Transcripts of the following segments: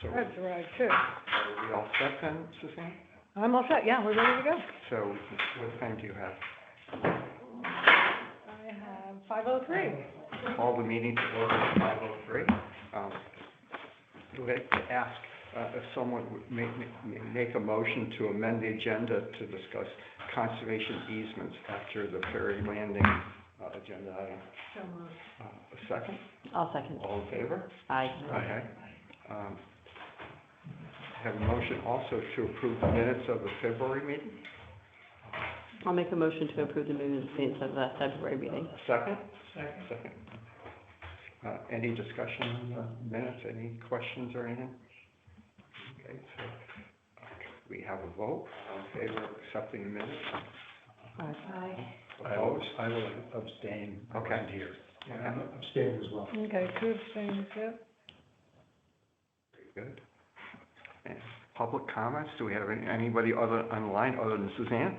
So That's right, too. are we all set then, Suzanne? I'm all set, yeah, we're ready to go. So what time do you have? I have 5:03. Call the meeting to order at 5:03. I'd like to ask if someone would make a motion to amend the agenda to discuss conservation easements after the ferry landing agenda item. So moved. A second? I'll second. All in favor? Aye. Okay. Have a motion also to approve the minutes of the February meeting. I'll make a motion to approve the minutes of the February meeting. Second? Second. Any discussion on the minutes? Any questions or anything? Okay, so we have a vote. All in favor of accepting the minutes? Aye. Opposed? I will abstain. I Okay. wasn't here. Yeah. Abstain as well. Okay, two abstains, yep. Very good. And public comments? Do we have anybody other online other than Suzanne?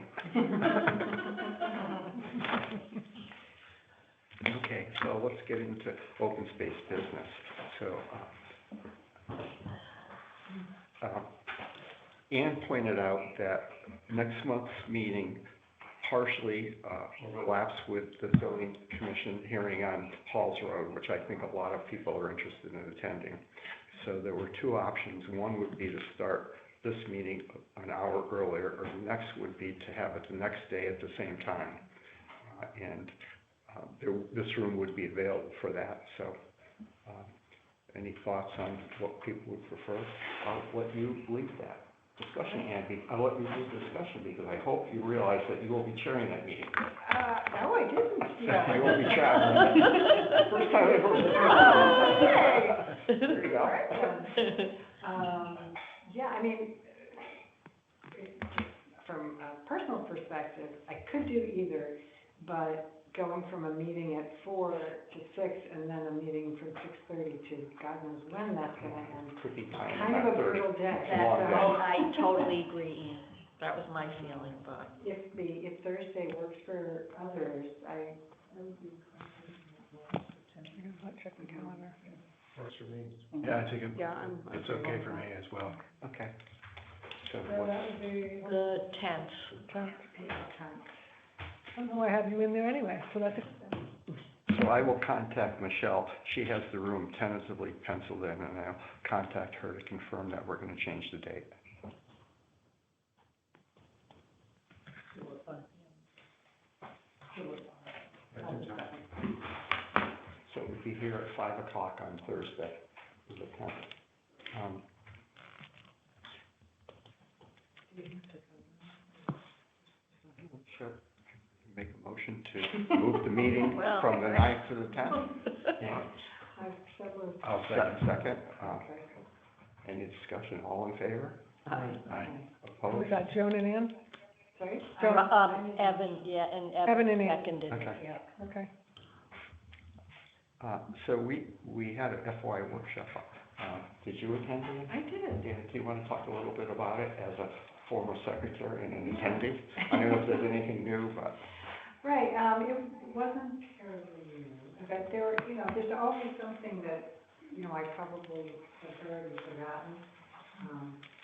Okay, so let's get into open space business. So, Ann pointed out that next month's meeting partially overlaps with the zoning commission hearing on Halls Road, which I think a lot of people are interested in attending. So there were two options. One would be to start this meeting an hour earlier, or the next would be to have it the next day at the same time. This room would be available for that. So any thoughts on what people would prefer? I'll let you lead that discussion, Andy. I'll let you lead the discussion because I hope you realize that you will be chairing that meeting. No, I didn't. Yeah. You will be traveling. First time I've heard it. There you go. Yeah, I mean, from a personal perspective, I could do either, but going from a meeting at 4 to 6 and then a meeting from 6:30 to God knows when that's gonna end. Could be time. Kind of a brutal day. Long day. I totally agree, Ann. That was my feeling, but. If Thursday works for others, I would be. Check the calendar. Works for me. Yeah, I think it's okay for me as well. Okay. So So what, that would be The 10th. 10th. Oh, I have you in there anyway, so that's, so I will contact Michelle. She has the room tentatively penciled in, and I'll contact her to confirm that we're gonna change the date. So we'll be here at 5 o'clock on Thursday, the 10th. Sure. Make a motion to move the meeting from the 9th to the 10th. Yeah. I'll Second. Okay. Any discussion? All in favor? Aye. Aye. we Opposed? got Joan and Ann? Sorry? Joan, Evan, yeah, and Evan and Evan Ann. seconded it, Okay. yeah. Okay. So we had a FY workshop. Did you attend it? I did. Dan, do you want to talk a little bit about it as a former secretary and an attendee? I don't know if there's anything new, but. Right, it wasn't terribly new, but there were, there's always something that, I probably have heard and forgotten.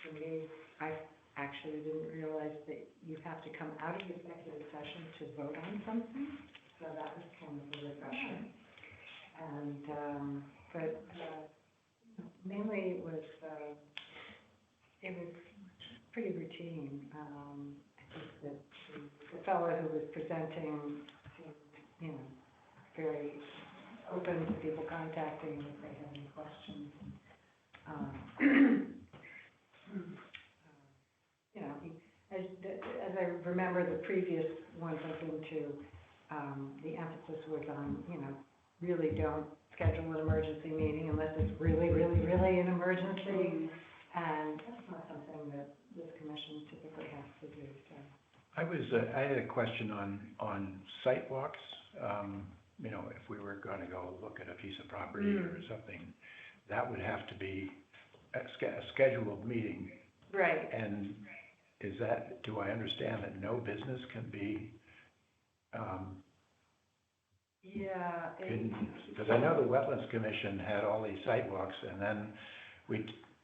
For me, I actually didn't realize that you have to come out of executive session to vote on something, so that was kind of a refresher. And, but, mainly it was pretty routine. I think that the fellow who was presenting seemed, very open to people contacting if they had any questions. As I remember the previous ones I've been to, the emphasis was on, really don't schedule an emergency meeting unless it's really, really, really an emergency. And that's not something that this commission typically has to do, so. I had a question on site walks. If we were gonna go look at a piece of property or something, that would have to be a scheduled meeting. Right. And do I understand that no business can be, Yeah. because I know the Wetlands Commission had all these site walks, and then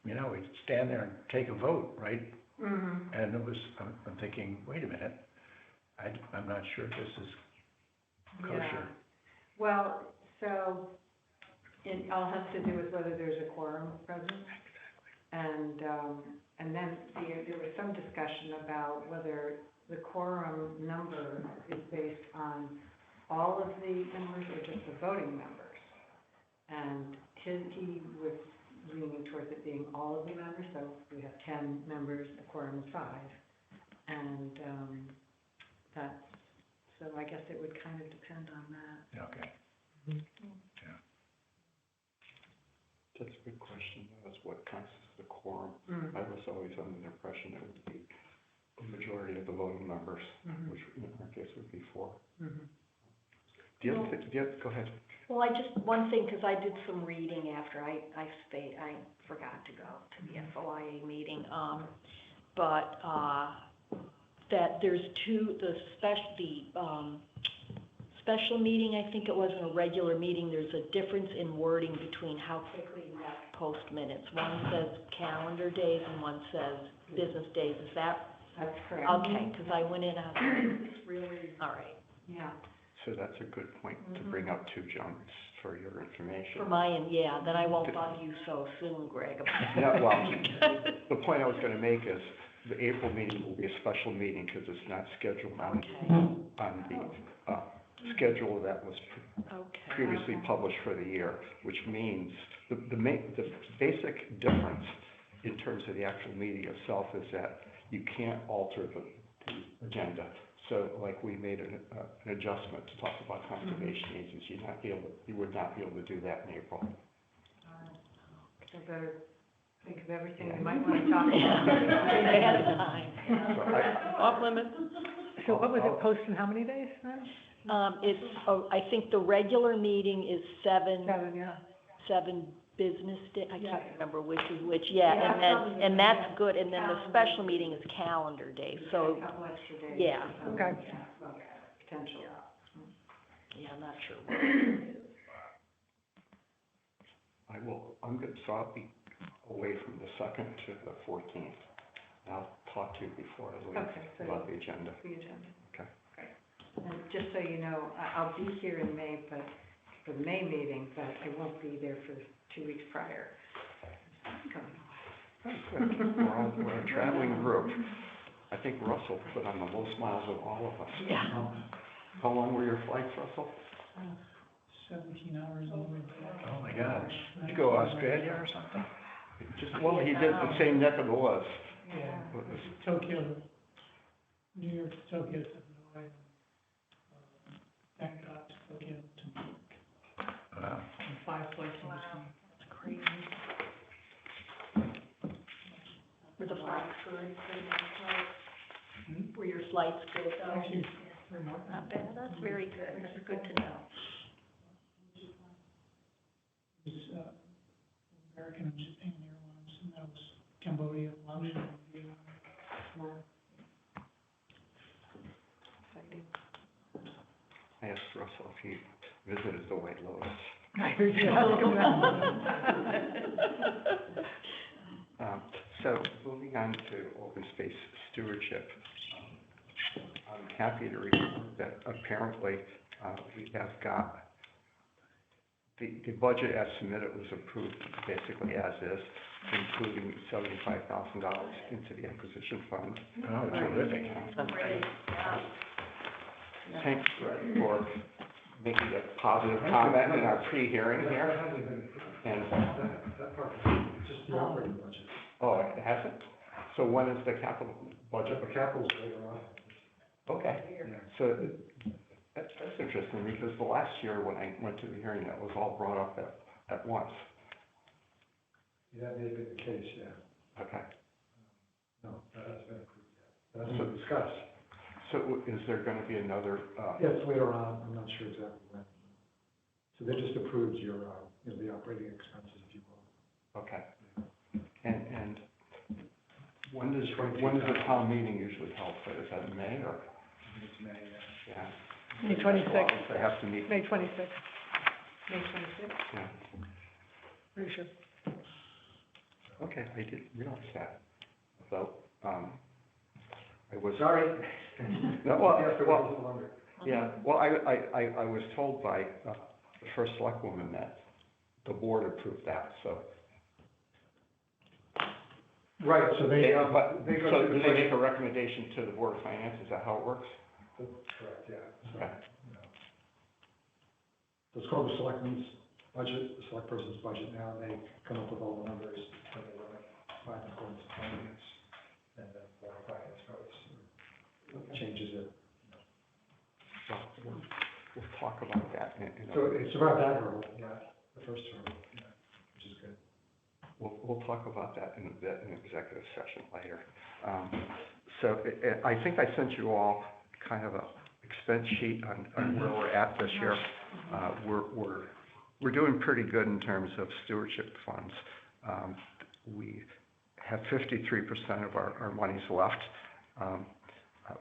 you know, we'd stand there and take a vote, right? Mm-hmm. And it was, I'm thinking, wait a minute, I'm not sure this is kosher. Well, so, it all has to do with whether there's a quorum present. And then there was some discussion about whether the quorum number is based on all of the members or just the voting members. And he was leaning towards it being all of the members, so we have 10 members, the quorum is 5. And, so I guess it would kind of depend on that. Okay. That's a good question, though, is what constitutes the quorum? Mm. I was always under the impression it would be a majority of the voting members, Mhm. which in our case would be 4. Mhm. Go ahead. Well, one thing, because I did some reading after I forgot to go to the FOIA meeting, that there's the special meeting, I think it was, and a regular meeting, there's a difference in wording between how quickly you have to post minutes. One says calendar days and one says business days, is that, That's correct. okay, because I went in, I was like, it's really, all right. Yeah. So that's a good point to bring up too, John, for your information. For my end, yeah, then I won't bug you so soon, Greg, about Yeah, well, the point I was gonna make is, the April meeting will be a special meeting, because it's not scheduled on the, schedule that was Okay. previously published for the year, which means the basic difference in terms of the actual meeting itself is that you can't alter the agenda. So like we made an adjustment to talk about conservation agents, you would not be able to do that in April. So better think of everything we might want to talk about. Ahead of time. So Off limits? So what was it, posted in how many days then? I think the regular meeting is 7 yeah. business day, I Yeah. can't remember which is which, yeah, Yeah, and that's good, and then the special meeting is calendar day, so, A couple extra days. yeah. or something, Okay. yeah, well, potential. yeah, I'm not sure what it is. So I'll be away from the 2nd to the 14th. I'll talk to you before I leave Okay, so about the agenda. the agenda. Okay. And just so you know, I'll be here in May, but for the May meeting, but I won't be there for 2 weeks prior. Oh, good. We're a traveling group. I think Russell put on the most miles of all of us. Yeah. How long were your flights, Russell? 17 hours all the way back. Oh, my gosh. Did you go to Australia or something? Well, he did the same neck of the woods. Yeah, What was- Tokyo, New York to Tokyo to Hanoi, Bangkok to Tokyo to New York, Wow. and 5 flights in between. That's crazy. Were the flights good? Were your flights good though? Actually, very much. Not bad, that's very good, that's good to know. It was, American and Japan Airlines, and that was Cambodia, Laos, and Vietnam. I asked Russell if he visited the White Lotus. I heard you asking that. So moving on to open space stewardship, I'm happy to report that apparently we have got, the budget as submitted was approved basically as is, including $75,000 into the acquisition fund. Oh, terrific. Thanks, Greg, for making a positive comment in our pre-hearing here. And, Just the operating budget. oh, it hasn't? So when is the capital budget? The capital's later on. Okay, so that's interesting, because the last year when I went to the hearing, that was all brought up at once. Yeah, that may have been the case, yeah. Okay, No, that hasn't been approved yet. That's been discussed. so is there gonna be another, Yeah, it's later on, I'm not sure exactly when. So they just approved your, the operating expenses, if you will. okay. And when does the town meeting usually held? Is that in May or? It's May, yeah. Yeah. May 26th. They have to meet, May 26th, May 26th? yeah. pretty sure. Okay, I didn't realize that. So, I was. Sorry. No, well, Yes, there was a little under. yeah, well, I was told by, the first selectwoman that the board approved that, so. Right, so they go So through do the they make budget. a recommendation to the board of finance, is that how it works? Correct, yeah. So, Okay. you know. So it's called the selectmen's budget, the select person's budget now, and they come up with all the numbers, and they run it by the board of finance, and then board of finance votes, or changes it. So we'll talk about that in So it's about that hurdle, yeah, the first hurdle, yeah, which is good. we'll talk about that in a bit in executive session later. So I think I sent you all kind of a expense sheet on where we're at this year. We're doing pretty good in terms of stewardship funds. We have 53% of our monies left.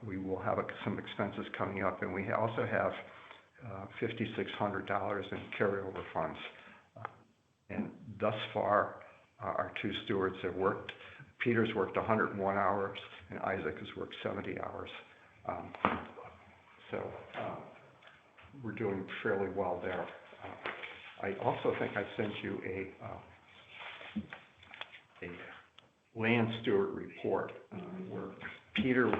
We will have some expenses coming up, and we also have $5,600 in carryover funds. And thus far, our two stewards have worked. Peter's worked 101 hours, and Isaac has worked 70 hours. So we're doing fairly well there. I also think I sent you a land steward report where Peter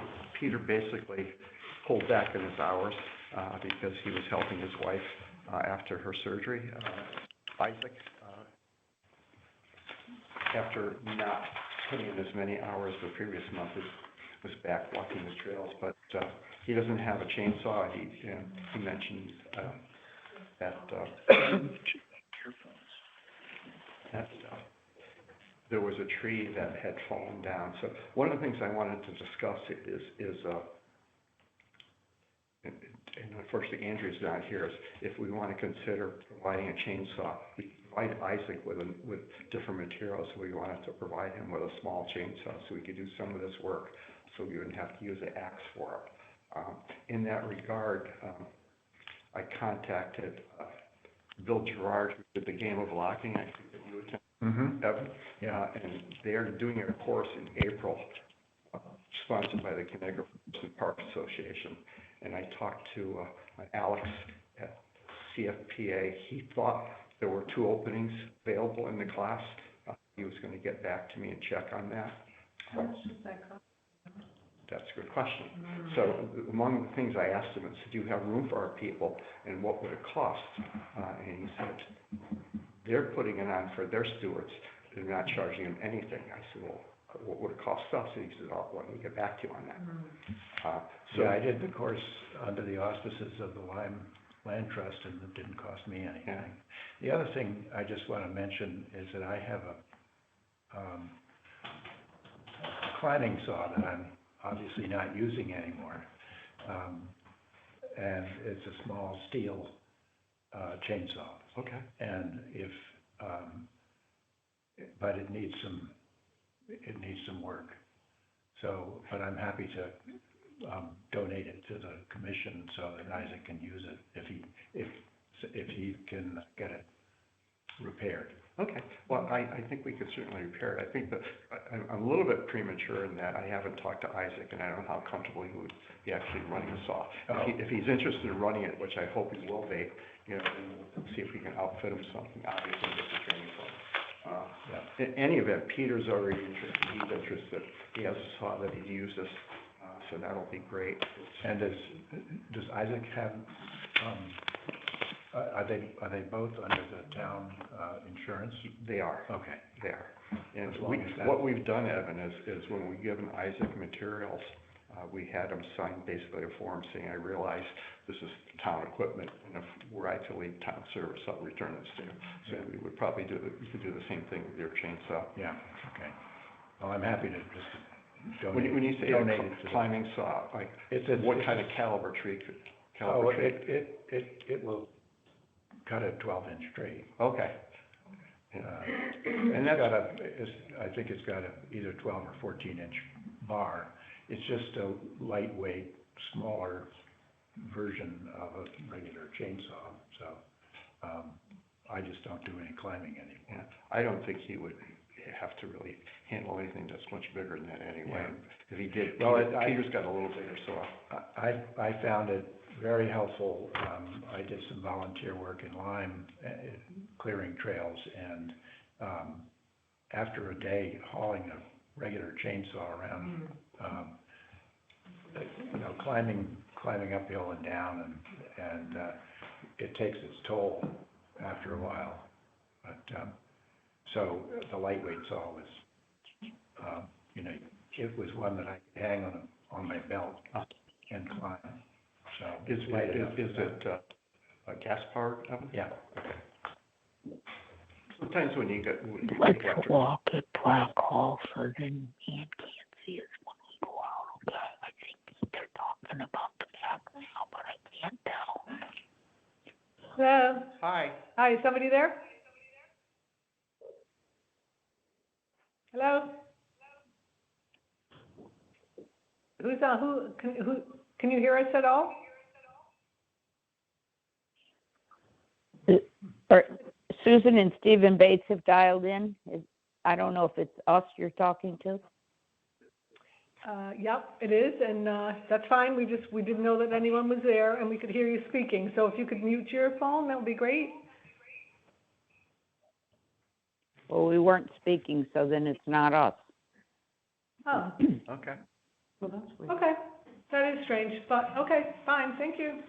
basically pulled back in his hours because he was helping his wife after her surgery. Isaac, after not putting in as many hours the previous month, was back walking the trails, but he doesn't have a chainsaw. He mentioned that there was a tree that had fallen down. So one of the things I wanted to discuss is and unfortunately Andrew's not here, is if we want to consider providing a chainsaw. We provide Isaac with different materials. We wanted to provide him with a small chainsaw so we could do some of this work, so we wouldn't have to use an axe for it. In that regard, I contacted Bill Gerard, who did the game of locking, I think that you attended, Evan. Yeah. And they're doing a course in April, sponsored by the Connecticut Park Association. And I talked to Alex at CFPA. He thought there were 2 openings available in the class. He was going to get back to me and check on that. How much does that cost? That's a good question. So among the things I asked him is, do you have room for our people, and what would it cost? And he said, they're putting it on for their stewards. They're not charging them anything. I said, well, what would it cost us? And he said, oh, let me get back to you on that. Yeah, I did the course under the auspices of the Lyme Land Trust, and it didn't cost me anything. Yeah. The other thing I just want to mention is that I have a climbing saw that I'm obviously not using anymore. And it's a small steel chainsaw. Okay. And but it needs some work. So, but I'm happy to donate it to the commission so that Isaac can use it if he can get it repaired. Okay, well, I think we could certainly repair it. I think that I'm a little bit premature in that I haven't talked to Isaac, and I don't know how comfortable he would be actually running a saw. If he's interested in running it, which I hope he will be, then we'll see if we can outfit him something, obviously, get the training from him. In any event, Peter's already interested, he's interested. He has a saw that he uses, so that'll be great. And does Isaac have, are they both under the town insurance? They are. Okay. They are. And As long as that- what we've done, Evan, is when we give an Isaac materials, we had him sign basically a form saying, I realize this is town equipment, and if we're right to leave town service, I'll return this to you. So we would probably we could do the same thing with your chainsaw. Yeah, okay. Well, I'm happy to just donate. When you say donate a it to the- climbing saw, like, It's what kind of caliber tree Oh, it will cut a 12-inch tree. Okay. And that's got I think it's got either 12 or 14-inch bar. It's just a lightweight, smaller version of a regular chainsaw. So I just don't do any climbing anymore. Yeah, I don't think he would have to really handle anything that's much bigger than that anyway. If he did, Well, Peter's got a little bigger, so. I found it very helpful. I did some volunteer work in Lyme, clearing trails, and, after a day hauling a regular chainsaw around, you know, climbing uphill and down, and it takes its toll after a while. But, so the lightweight saw was, you know, it was one that I could hang on my belt and climb, so. Is light enough. it, a gas powered oven? Yeah. Sometimes when you get. Let's walk it black hole so then Ian can't see us when we go out, okay? I think they're talking about the fact now, but I can't tell. Hello? Hi. Hi, is somebody there? Hello? Who's on, can you hear us at all? Or Susan and Stephen Bates have dialed in. I don't know if it's us you're talking to. Yep, it is, and, that's fine, we didn't know that anyone was there, and we could hear you speaking, so if you could mute your phone, that would be great. Well, we weren't speaking, so then it's not us. Oh, Okay. Well, that's weird. okay, that is strange, but, okay, fine, thank you.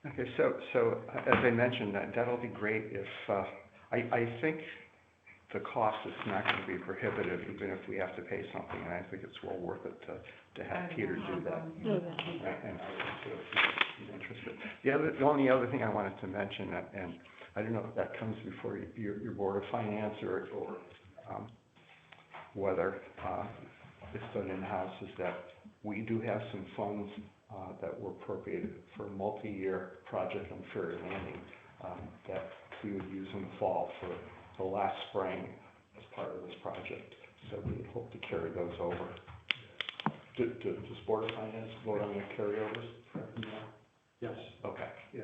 Okay, so as I mentioned, that'll be great if, I think the cost is not gonna be prohibitive, even if we have to pay something, and I think it's well worth it to have Peter do that. And he's interested. The only other thing I wanted to mention, and I don't know if that comes before your Board of Finance or whether it's done in-house, is that we do have some funds that were appropriated for a multi-year project on Ferry Landing that we would use in the fall for the last spring as part of this project. So we hope to carry those over. Does Board of Finance vote on the carryovers? Yes, Okay. yeah.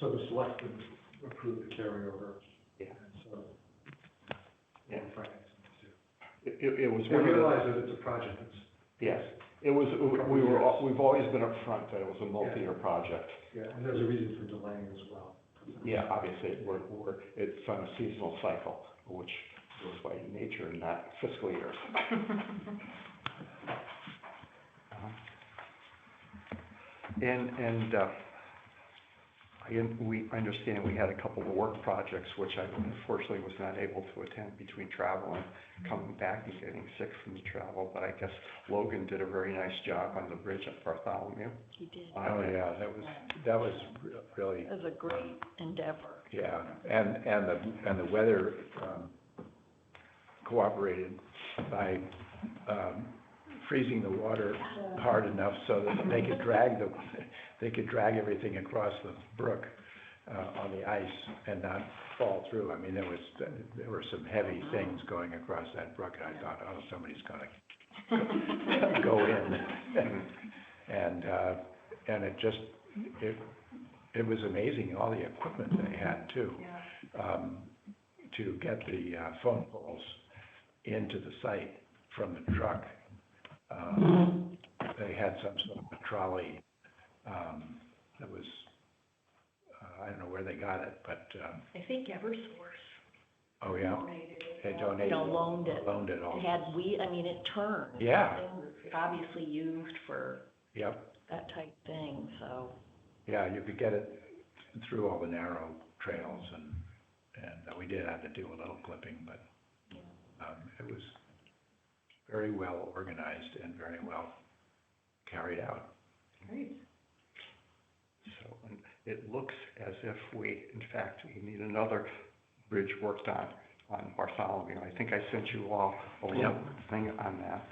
So the selectmen approved the carryover. Yeah. And so, Yeah. finance too. It was They one of the. realize that it's a project that's, Yes, it was, we've always been upfront that it was a multi-year project. yeah, and there's a reason for delaying as well. Yeah, obviously, it's on a seasonal cycle, which goes by nature and not fiscal years. We understand we had a couple of work projects, which I unfortunately was not able to attend between travel and coming back and getting sick from the travel, but I guess Logan did a very nice job on the bridge at Bartholomew. He did. Oh, yeah, that was really, It was a great endeavor. yeah, and the weather, cooperated by, freezing the water hard enough so that they could drag everything across the brook, on the ice and not fall through. I mean, there were some heavy things going across that brook, and I thought, oh, somebody's gonna go in. And it was amazing, all the equipment they had too, to get the, phone poles into the site from the truck. They had some sort of a trolley, that was, I don't know where they got it, but, I think Eversource oh, yeah, donated it. they donated. Loaned it. Loaned it also. It had it turned. Yeah. It was obviously used for Yep, that type thing, so. yeah, you could get it through all the narrow trails, and we did have to do a little clipping, but, it was very well organized and very well carried out. Great. So, and it looks as if we, in fact, we need another bridge worked on Bartholomew. I think I sent you all a little thing on that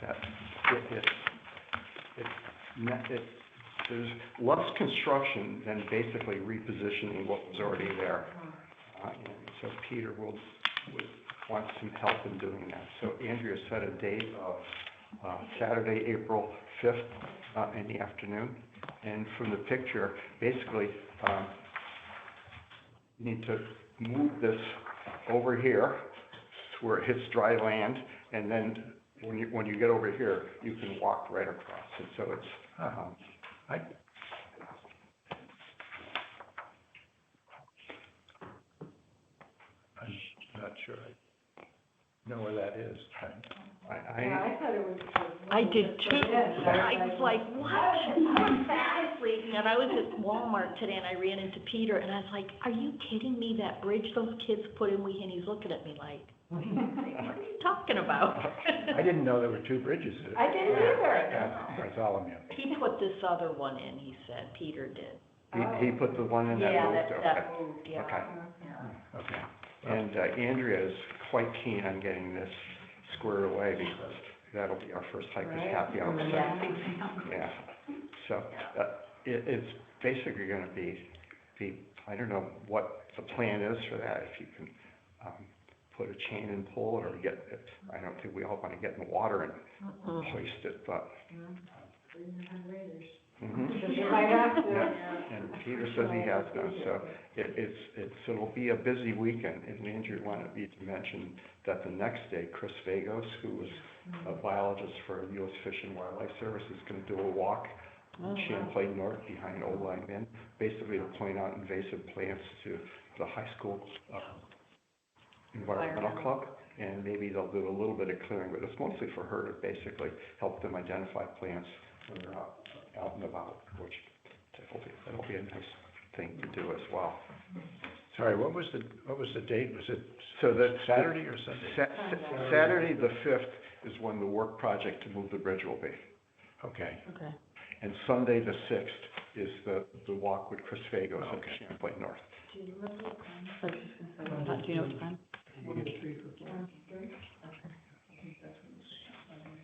there's less construction than basically repositioning what was already there. And so Peter would want some help in doing that. So Andrea set a date of Saturday, April 5th in the afternoon. And from the picture, basically, need to move this over here where it hits dry land, and then when you get over here, you can walk right across it, so it's, I, I'm not sure I know where that is. I thought it was. I did too, I was like, what? Honestly, and I was at Walmart today and I ran into Peter and I was like, are you kidding me, that bridge those kids put in, and he's looking at me like, what are you talking about? I didn't know there were two bridges. I didn't either. At Bartholomew. He put this other one in, he said, Peter did. he put the one in that Yeah, moved, that moved, yeah. Okay. Okay. And Andrea is quite keen on getting this squared away because that'll be our first hikers happy hour. Yeah, so, it's basically gonna be, I don't know what the plan is for that, if you can, put a chain and pull it, or get it, I don't think we all wanna get in the water and hoist it, but. Mhm. You might have to. Yeah, and Peter says he has done, so it'll be a busy weekend, and Andrew wanted me to mention that the next day, Chris Vagos, who was a biologist for U.S. Fish and Wildlife Service, is gonna do a walk in Champlain North behind Old Line Inn, basically to point out invasive plants to the high school, environmental club, and maybe they'll do a little bit of clearing, but it's mostly for her to basically help them identify plants when they're out and about, which that'll be a nice thing to do as well. Sorry, what was the date? Was it So that Saturday or Sunday? Saturday, the 5th, is when the work project to move the bridge will be. Okay. Okay. And Sunday, the 6th, is the walk with Chris Vagos at Okay. Champlain North. So I was just gonna say, do you know what time? 1 to 3 for Clark. I think that's what it's, I think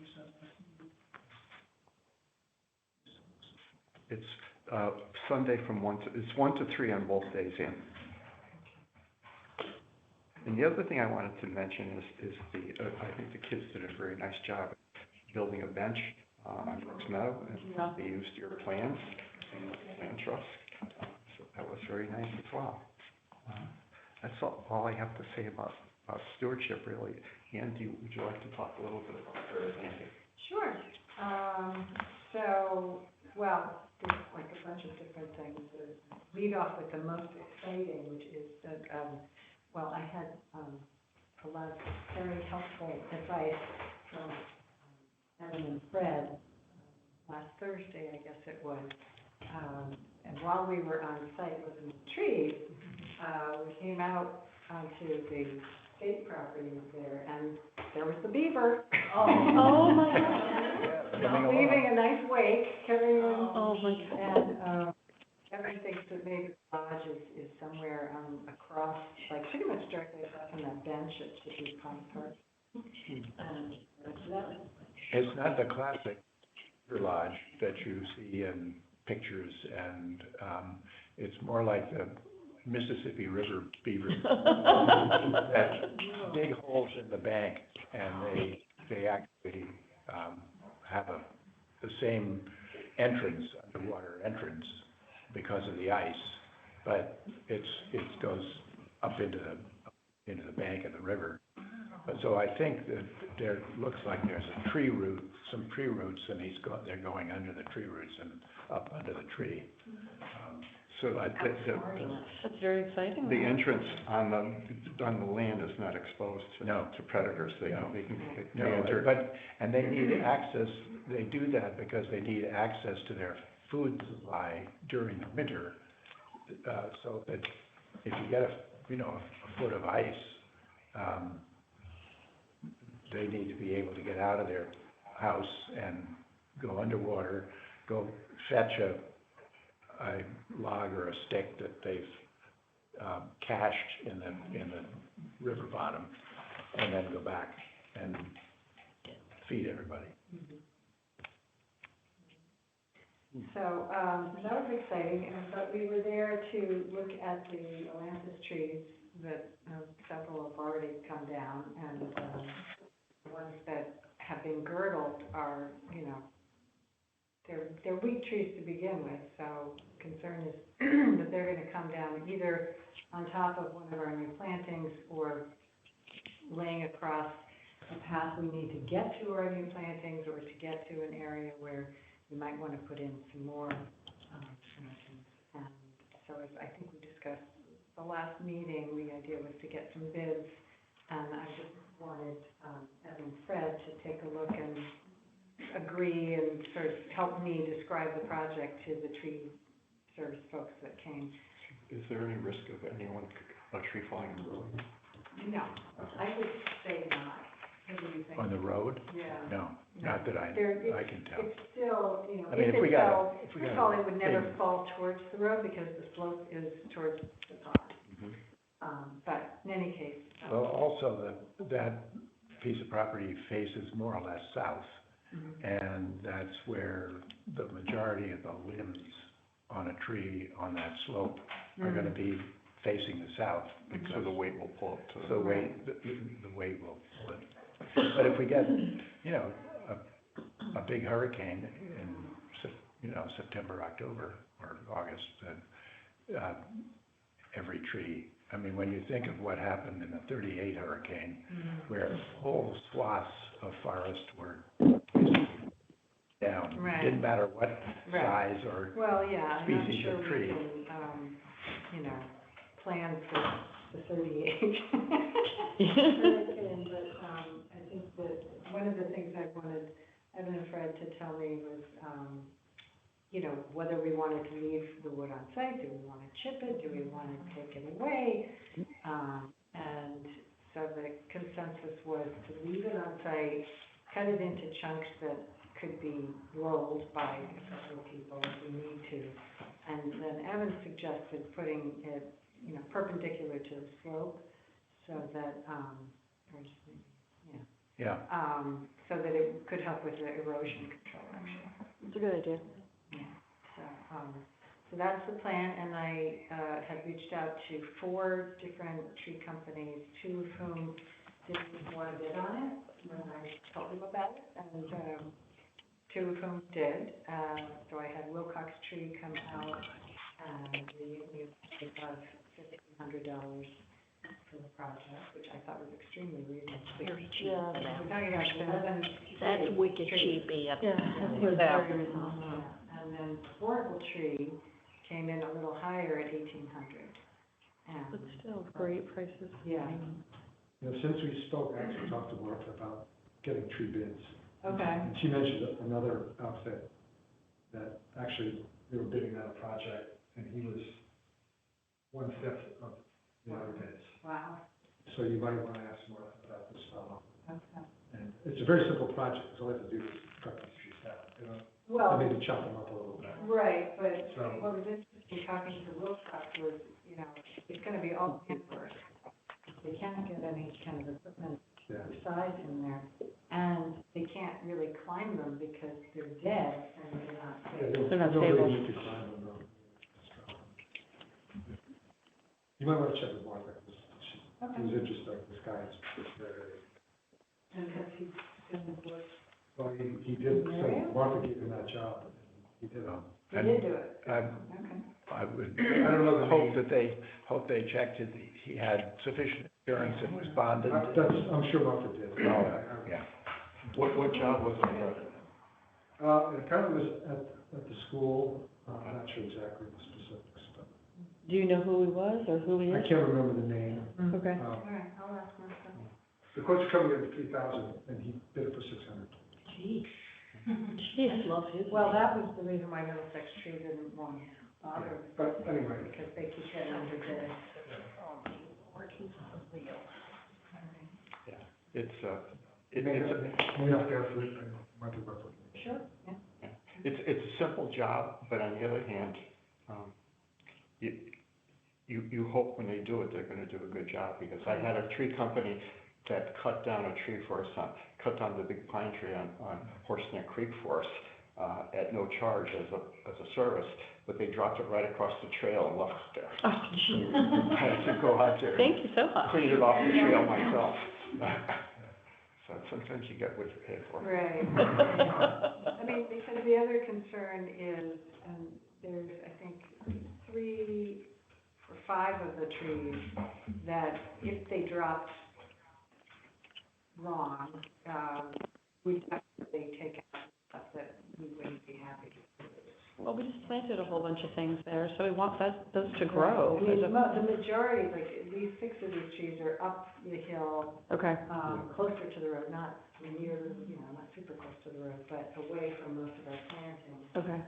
it's, It's Sunday from 1 to 3 on both days in. And the other thing I wanted to mention is I think the kids did a very nice job building a bench on Brooks Meadow, and they used your plans and the plan trust. So that was very nice as well. That's all I have to say about stewardship, really. Andy, would you like to talk a little bit about Fair Andy? Sure. So, well, there's like a bunch of different things. Lead off with the most exciting, which is that, well, I had a lot of very helpful advice from Evan and Fred last Thursday, I guess it was. And while we were on site looking at the trees, we came out onto the state property there, and there was the beaver. Oh, my God. Leaving a nice wake, carrying on. Oh, my God. And, Evan thinks that maybe the lodge is somewhere, across, like pretty much directly across from that bench at Chippy Pond Park. It's not the classic lodge that you see in pictures, and it's more like the Mississippi River beavers that dig holes in the bank, and they actually have the same entrance, underwater entrance, because of the ice, but it goes up into the bank of the river. So I think that there looks like there's a tree root, some tree roots, and they're going under the tree roots and up under the tree. So That's very exciting. the entrance on the land is not exposed to predators. They can enter. And they need access, they do that because they need access to their food supply during the winter, so that if you get a foot of ice, they need to be able to get out of their house and go underwater, go fetch a log or a stick that they've cached in the river bottom, and then go back and feed everybody. So, that was exciting, but we were there to look at the Atlantis trees that, several have already come down, and, the ones that have been girdled are, they're weak trees to begin with, so concern is that they're gonna come down either on top of one of our new plantings or laying across a path we need to get to our new plantings or to get to an area where we might wanna put in some more, plantings. And so as I think we discussed the last meeting, the idea was to get some bids, and I just wanted, Evan and Fred to take a look and agree and sort of help me describe the project to the tree service folks that came. Is there any risk of a tree falling in the road? No, I would say not. What do you think? On the road? Yeah. No, not that I can tell. It's still, you know, I mean, if if we it got a- fell, if we got first a of all, it would never big- fall towards the road because the slope is towards the pond. Mhm. But in any case. Well, also, that piece of property faces more or less south, Mhm. and that's where the majority of the limbs on a tree on that slope are gonna be facing the south. So the weight will pull up to The weight, the weight will pull it. But if we get, you know, a big hurricane in, September, October, or August, then, every tree, I mean, when you think of what happened in the '38 hurricane, where whole swaths of forest were down. Right. Didn't matter what Right. size or Well, yeah, I'm not species sure of we tree. can, plan for the 38. Hurricane, but, I think that one of the things I wanted Evan and Fred to tell me was, whether we wanted to leave the wood on site, do we wanna chip it, do we wanna take it away? And so the consensus was to leave it on site, cut it into chunks that could be rolled by a couple of people if we need to. And then Evan suggested putting it, perpendicular to the slope, so that, so that it could help with the erosion control, actually. It's a good idea. So that's the plan, and I, have reached out to 4 different tree companies, 2 of whom didn't want to bid on it when I told them about it, and, 2 of whom did. So I had Wilcox Tree come out, and the of $1,500 for the project, which I thought was extremely reasonable. Very cheap Yeah. for We're them. talking about 11 That's trees. wicked cheap, Ian. Yeah, For that's them. very reasonable. Yeah. And then Oracle Tree came in a little higher at 1,800. But And, still, great prices. yeah, Since we spoke, I actually talked to Martha about getting tree bids. okay, And she mentioned another outfit that actually, they were bidding on a project, and he was 1/5 of the other bids. wow, So you might want to ask Martha about this fellow. okay. And it's a very simple project, because all I have to do is cut these trees down, and Well, maybe chop them up a little bit. right, but So- what was interesting talking to Wilcox was, it's gonna be all handwork. They can't get any kind of equipment Yeah. of size in there, and they can't really climb them because they're dead and they're not Yeah, safe. They're not don't really stable. need to climb them, though. You might want to check with Martha, because she was interested, this guy is very, And has he done the work? well, he did, so Martha gave him that job, and he did it. He did do it, I okay. I would I don't know the hope name. that they checked that he had sufficient insurance and was bonded. That's, I'm sure Martha did. Oh, yeah. What job was it? It apparently was at the school, I'm not sure exactly the specifics, but Do you know who he was or who he I is? can't remember the name. Okay. All right, I'll ask Martha. The quote's coming in at 3,000, and he bid it for 600. Gee. Jeez. Love his. Well, that was the reason why Middlesex Tree didn't want to bother, But anyway, because they keep getting under bid. Oh, my Lord, he's unreal. It's, maybe up there for, Martha Buffalo. Sure, yeah. it's a simple job, but on the other hand, you hope when they do it, they're gonna do a good job, because I had a tree company that cut down a tree for us, cut down the big pine tree on Horseneck Creek for us, at no charge as a service, but they dropped it right across the trail and left it there. Oh, jeez. I had to go out there and Thank you so much. clean it off the trail myself. So sometimes you get what you pay for. Right. I mean, because the other concern is, and there's, I think, 3 or 5 of the trees that if they dropped wrong, we'd actually take out stuff that we wouldn't be happy to. Well, we just planted a whole bunch of things there, so we want those to grow. I mean, the majority, like at least 6 of these trees are up the hill, Okay, closer to the road, not near, not super close to the road, but away from most of our planting. okay.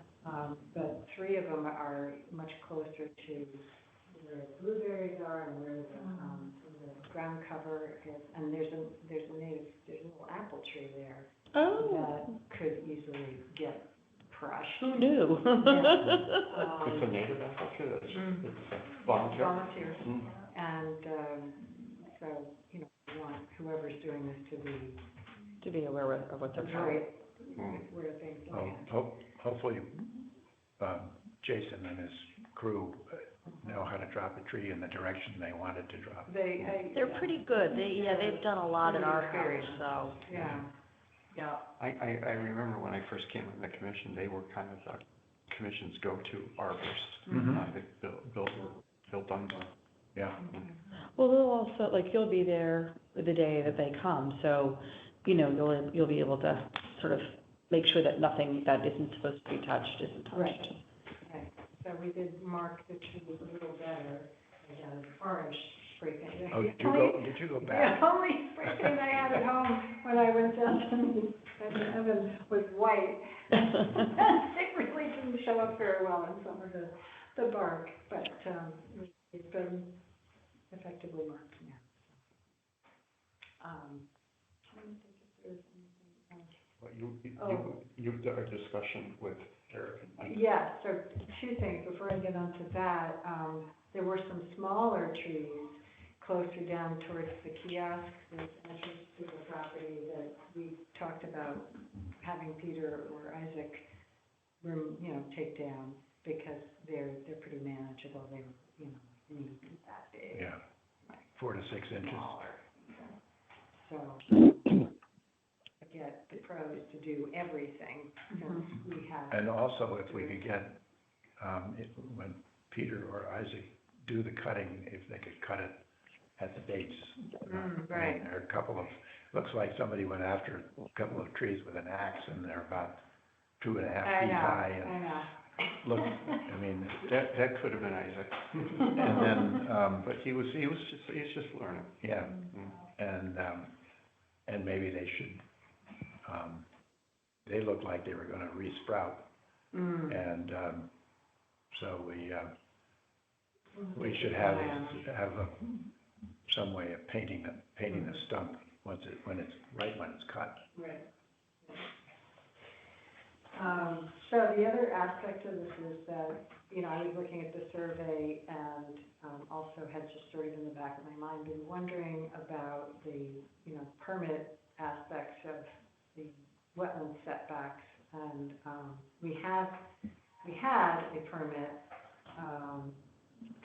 But 3 of them are much closer to where the blueberries are and where the ground cover is. And there's a little apple tree there that could easily get crushed. Who knew? It's a native apple tree, it's a volunteer. Volunteers. Mm. And, so, we want whoever's doing this To be aware of what they're right Mm. where things Oh, land. hopefully, Jason and his crew know how to drop a tree in the direction they want it to drop. They're pretty good. They've done a lot at our house, so. Yeah. Yeah. I remember when I first came on the commission, they were kind of the commission's go-to arborists. Mhm. They built Dunbar. Yeah, Well, they'll also, like, you'll be there the day that they come, so, you'll be able to sort of make sure that nothing that isn't supposed to be touched isn't touched. Right. So we did mark the trees a little better, I got an orange spray paint. oh, did you go back? The only spray paint I had at home when I went down to meet Evan was white. It really didn't show up very well in some of the bark, but, it's been effectively marked now. Trying to think if there's anything else. Well, you've done a discussion with Eric and Mike. Yeah, so 2 things, before I get onto that, there were some smaller trees closer down towards the kiosk, the entrance to the property that we talked about having Peter or Isaac take down, because they're pretty manageable, they, need that big. Yeah, 4 to 6 inches. Smaller. So, I get the pros to do everything, since we have. And also, if we could get, when Peter or Isaac do the cutting, if they could cut it at the base. Right. There are a couple of, looks like somebody went after a couple of trees with an axe, and they're about 2.5 feet high. I know. Look, I mean, That could have been Isaac, and then, but he's just learning. yeah, Mm. and maybe they should, they looked like they were gonna resprout. And, so we should have some way of painting the stump when it's cut. Right. So the other aspect of this is that, I was looking at the survey and, also had just sort of in the back of my mind been wondering about the, permit aspects of the wetland setbacks. And, we had a permit,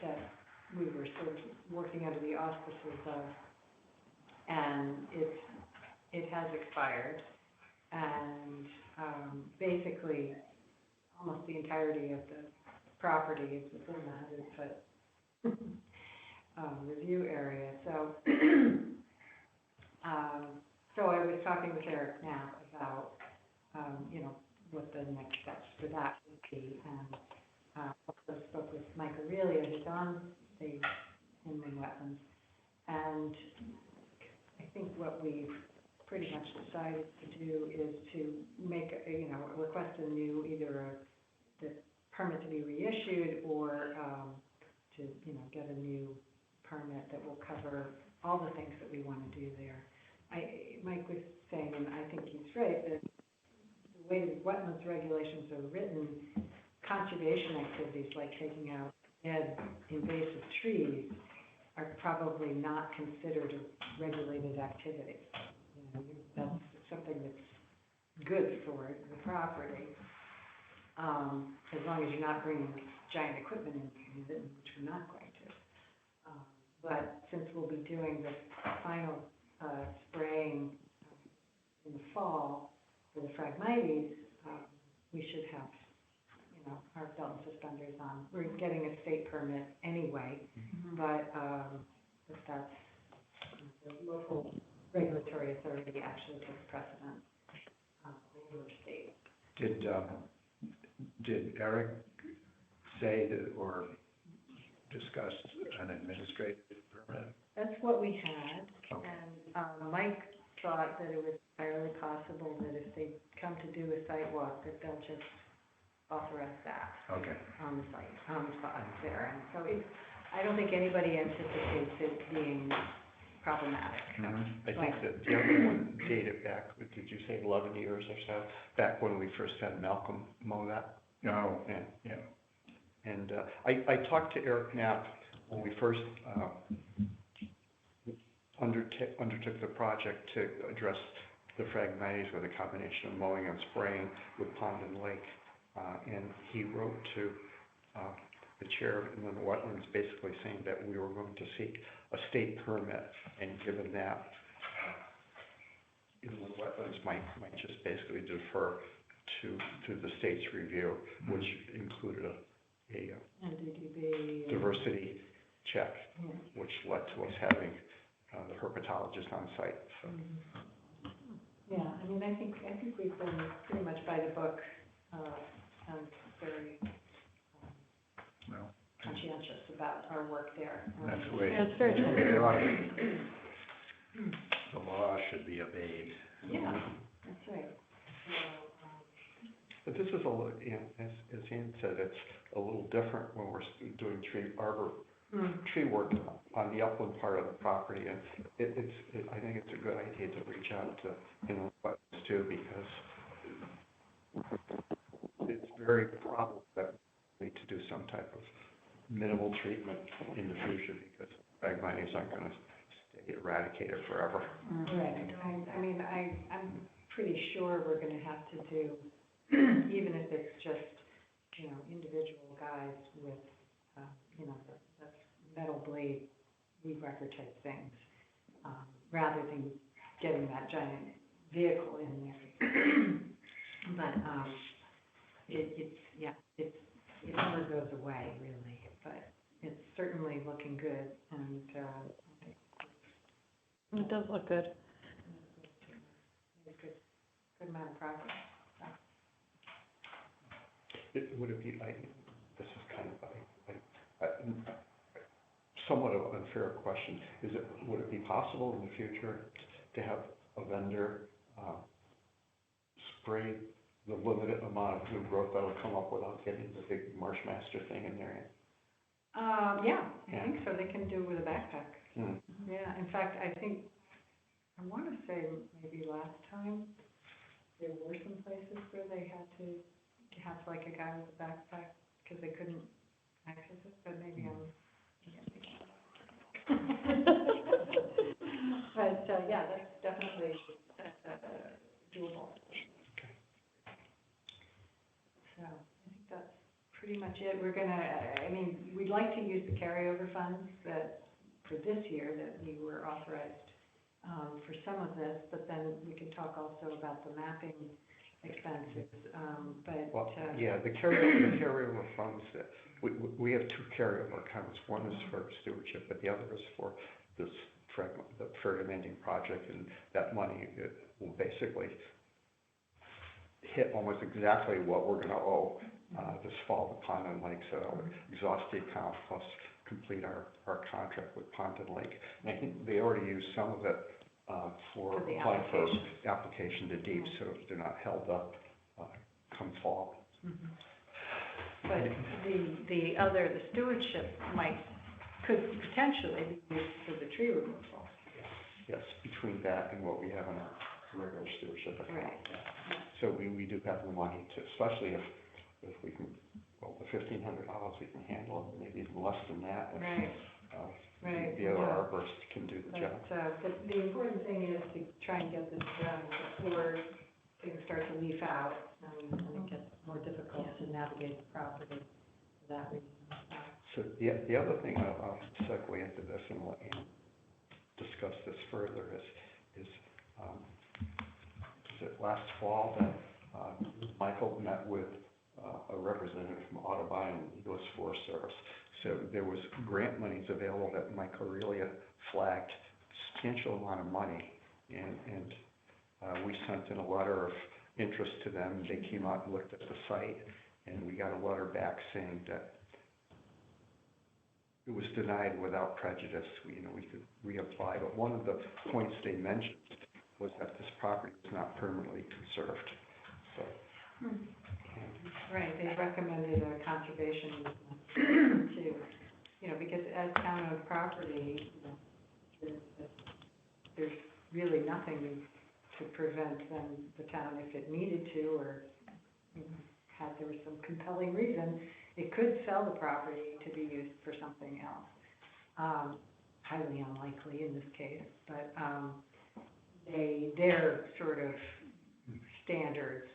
that we were sort of working under the auspices of, and it has expired. And, basically, almost the entirety of the property is within the 100-foot, review area. So, so I was talking with Eric now about, what the next steps for that would be. And, also spoke with Mike Aurelia, who's on the inland wetlands. And I think what we've pretty much decided to do is to make, request a new, either the permit to be reissued or, to, get a new permit that will cover all the things that we want to do there. Mike was saying, and I think he's right, that the way the wetlands regulations are written, conservation activities like taking out dead invasive trees are probably not considered a regulated activity. That's something that's good for the property, as long as you're not bringing giant equipment into it, which we're not going to. But since we'll be doing the final spraying in the fall for the Phragmites, we should have, our belt and suspenders on. We're getting a state permit anyway, but, if that's, the local regulatory authority actually takes precedent, over state. Did Eric say that, or discuss an administrative permit? That's what we had, Okay. and, Mike thought that it was entirely possible that if they come to do a site walk, that they'll just authorize that Okay. on the site, on the spot there. And so I don't think anybody anticipates it being problematic. I think that the other one dated back, did you say 11 years or so, back when we first had Malcolm mow that? No, Yeah. yeah. And I talked to Eric Knapp when we first undertook the project to address the Phragmites with a combination of mowing and spraying with Pond and Lake. And he wrote to the chair of inland wetlands basically saying that we were going to seek a state permit, and given that inland wetlands might just basically defer to the state's review, which included a NDDB. diversity check, Yeah. which led to us having the herpetologist on site. So, Yeah, I mean, I think we've been pretty much by the book, and very Well, conscientious about our work there. that's the way. Yeah, it's very that's the way it ought to be. The law should be obeyed. Yeah, that's right. but this is a little, as Ian said, it's a little different when we're doing tree work on the upland part of the property, and I think it's a good idea to reach out to inland wetlands too, because it's very probable that we need to do some type of minimal treatment in the future, because Phragmites aren't gonna stay eradicated forever. Right, I mean, I'm pretty sure we're gonna have to do, even if it's just, individual guys with, the metal blade weed whacker type things, rather than getting that giant vehicle in there. But, it never goes away, really, but it's certainly looking good, and, I think It does look good. it's good amount of progress. Would it be, this is kind of somewhat of an unfair question, would it be possible in the future to have a vendor spray the limited amount of new growth that'll come up without getting the big Marsh Master thing in there? Yeah, I think so, they can do it with a backpack. Hmm. Yeah, in fact, I wanna say maybe last time, there were some places where they had to have like a guy with a backpack, because they couldn't access it, but maybe But, yeah, that's definitely, doable. Okay. So, I think that's pretty much it. We're gonna, we'd like to use the carryover funds for this year that we were authorized, for some of this, but then we can talk also about the mapping expenses, Well, yeah, the carryover funds, that we have two carryover accounts. One is for stewardship, but the other is for the fragmenting project, and that money will basically hit almost exactly what we're gonna owe this fall to Pond and Lake, so it'll exhaust the account plus complete our contract with Pond and Lake. And I think they already used some of it for the applying for application. application to deep, so they're not held up come fall. But the stewardship could potentially be used for the tree removal. Yes, between that and what we have in our regular stewardship account. Right. So we do have the money to, especially if we can, the $1,500 we can handle, maybe even less than that. If, Right. Right. The other arborists can do the job. But the important thing is to try and get this done before things start to leaf out, and it gets more difficult to navigate the property for that reason. So the other thing, I'll segue into this and let Ann discuss this further, is it last fall that, Michael met with, a representative from Audubon and U.S. Forest Service. So there was grant monies available that Mike Aurelia flagged substantial amount of money. And we sent in a letter of interest to them. They came out and looked at the site, and we got a letter back saying that it was denied without prejudice. We could reapply, but one of the points they mentioned was that this property was not permanently conserved, so. Right, they recommended a conservation easement to, because as town-owned property, there's really nothing to prevent the town, if it needed to, or had there was some compelling reason, it could sell the property to be used for something else. Highly unlikely in this case, but their sort of standards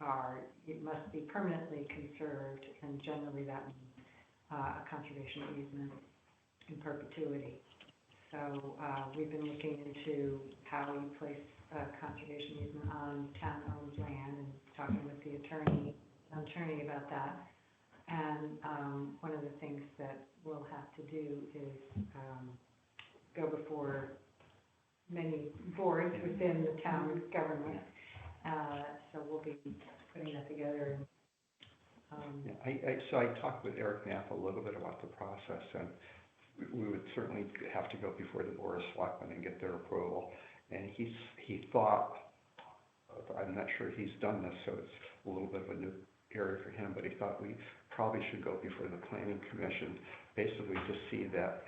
are, it must be permanently conserved, and generally that means a conservation easement in perpetuity. So we've been looking into how we place a conservation easement on town-owned land and talking with the attorney about that. And one of the things that we'll have to do is go before many boards within the town government. So we'll be putting that together. So I talked with Eric Knapp a little bit about the process, and we would certainly have to go before the Board of Selectmen and get their approval. And he thought, I'm not sure he's done this, so it's a little bit of a new area for him, but he thought we probably should go before the Planning Commission, basically to see that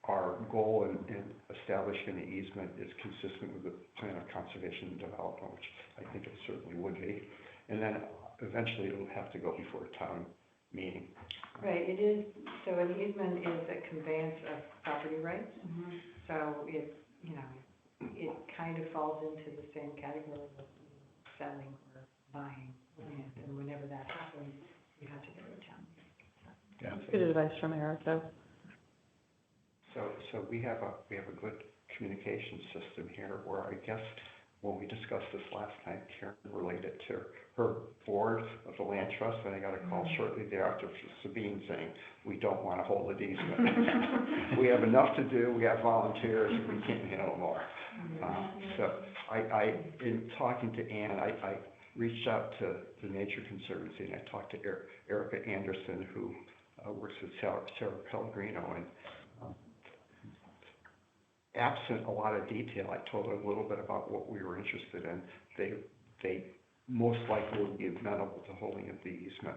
our goal in establishing the easement is consistent with the plan of conservation and development, which I think it certainly would be. And then eventually it'll have to go before a town meeting. Right, it is, so an easement is a conveyance of property rights. So it kind of falls into the same category of selling or buying land, and whenever that happens, you have to go to a town meeting. Yeah. That's good advice from Eric, though. So we have a good communication system here where I guess when we discussed this last time, Karen related to her board of the land trust, and I got a call shortly thereafter from Sabine saying, we don't want to hold an easement. We have enough to do, we have volunteers, we can't handle more. So in talking to Ann, I reached out to the Nature Conservancy, and I talked to Erica Anderson, who works with Sarah Pellegrino, and absent a lot of detail, I told her a little bit about what we were interested in. They most likely would be amenable to holding of the easement,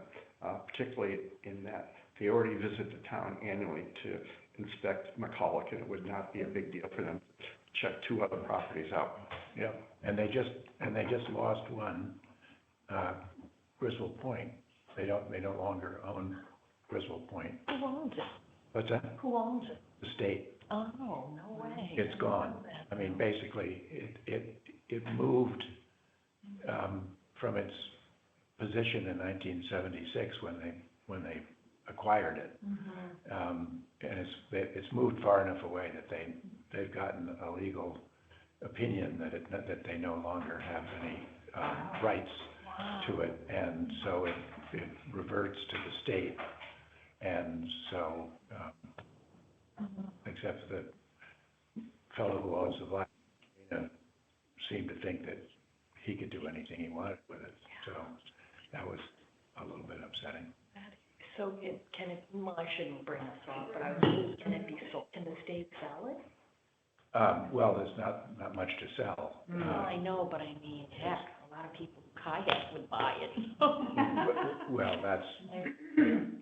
particularly in that they already visit the town annually to inspect McCulloch, and it would not be a big deal for them to check 2 other properties out. Yeah, and they just lost one, Griswold Point. They no longer own Griswold Point. Who owns it? What's that? Who owns it? The state. Oh, no way. It's gone. I mean, basically, it moved from its position in 1976 when they acquired it, and it's moved far enough away that they've gotten a legal opinion that they no longer have any rights to it, and so it reverts to the state, and so. Except the fellow who owns the land seemed to think that he could do anything he wanted with it. So that was a little bit upsetting. So I shouldn't bring this up, but I was, can it be sold, can the state sell it? Well, there's not much to sell. No, I know, but I mean, heck, a lot of people who kayak would buy it. Well, that's.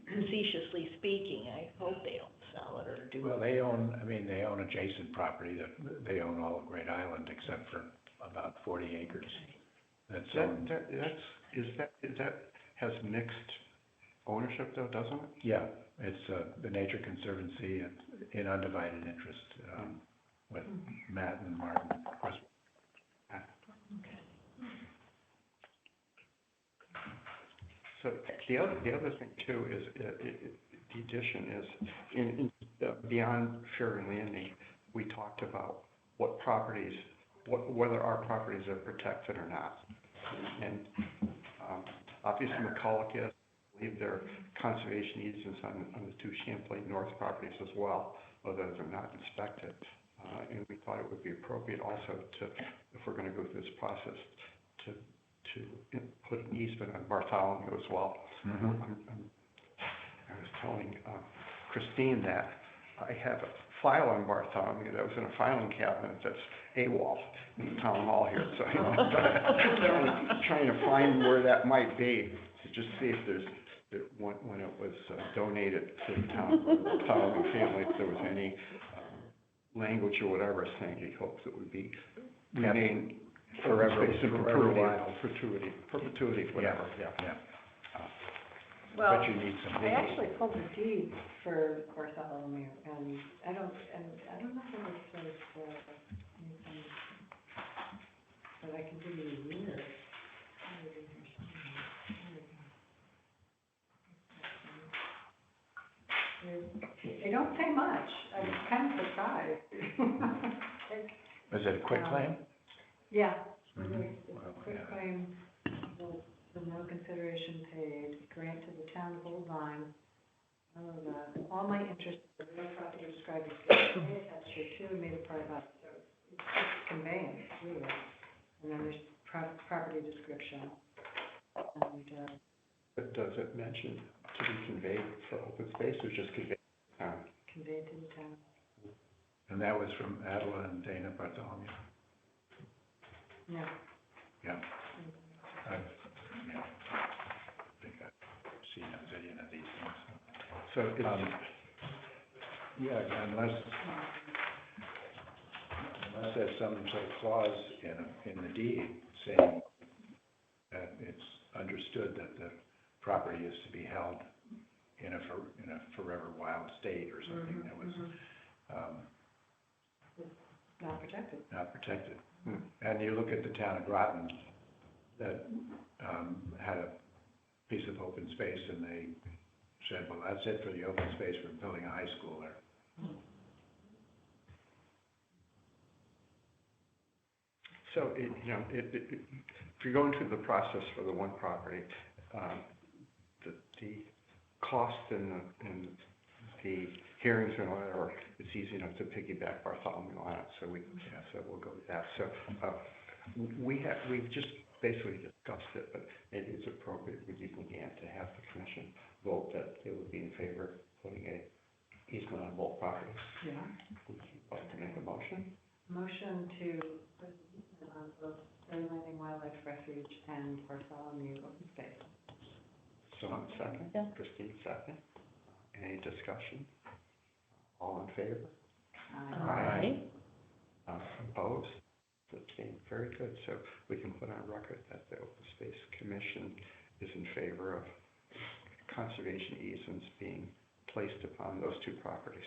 Facetiously speaking, I hope they don't sell it or do. Well, they own adjacent property that they own all of Great Island except for about 40 acres. That's owned. That has mixed ownership though, doesn't it? Yeah, it's the Nature Conservancy in undivided interest with Matt and Martin Griswold. So the other thing too is, the addition is, in beyond Ferry Landing, we talked about whether our properties are protected or not. And, obviously McCulloch has, I believe there are conservation easements on the two Champlain North properties as well, although they're not inspected. And we thought it would be appropriate also to, if we're gonna go through this process, to put an easement on Bartholomew as well. I was telling Christine that I have a file on Bartholomew that was in a filing cabinet that's AWOL in the town hall here, so I'm trying to find where that might be, to just see if there's, when it was donated to the town, Bartholomew family, if there was any language or whatever saying he hopes it would be remain Forever, space in forever wild. perpetuity, whatever, yeah. Well, But you need some I legal. actually pulled the deed for Bartholomew, and I don't know if it says, anything, but I can give you a year. They don't say much, I'm kind of surprised. Is it a quick claim? Yeah, Mhm. it's Well, a quick yeah. claim, the no consideration paid, grant to the town of Old Lyme. All my interest, the real property described as attached here too, made a part of it, so it's just conveyance, really. And then there's property description, and, But does it mention to be conveyed for open space or just conveyed to town? conveyed to the town. And that was from Adela and Dana Bartholomew. No. Yeah. I think I've seen a zillion of these things. So it's, Yeah, unless there's some sort of clause in the deed saying that it's understood that the property is to be held in a forever wild state or something that was, Not protected. not protected. And you look at the town of Groton that, had a piece of open space and they said, well, that's it for the open space, we're building a high school there. so it, you know, if you're going through the process for the one property, the cost and the hearings and whatever, it's easy enough to piggyback Bartholomew on it, so we'll go with that. So, we've just basically discussed it, but maybe it's appropriate with you again to have the commission vote that they would be in favor of putting a easement on both properties. Yeah. Would you like to make a motion? Motion to put an easement on both Fair Landing Wildlife Refuge and Bartholomew open space. Someone second? Yeah. Christine second. Any discussion? All in favor? Aye. Opposed? Abstained? Very good. So we can put on record that the Open Space Commission is in favor of conservation easements being placed upon those two properties.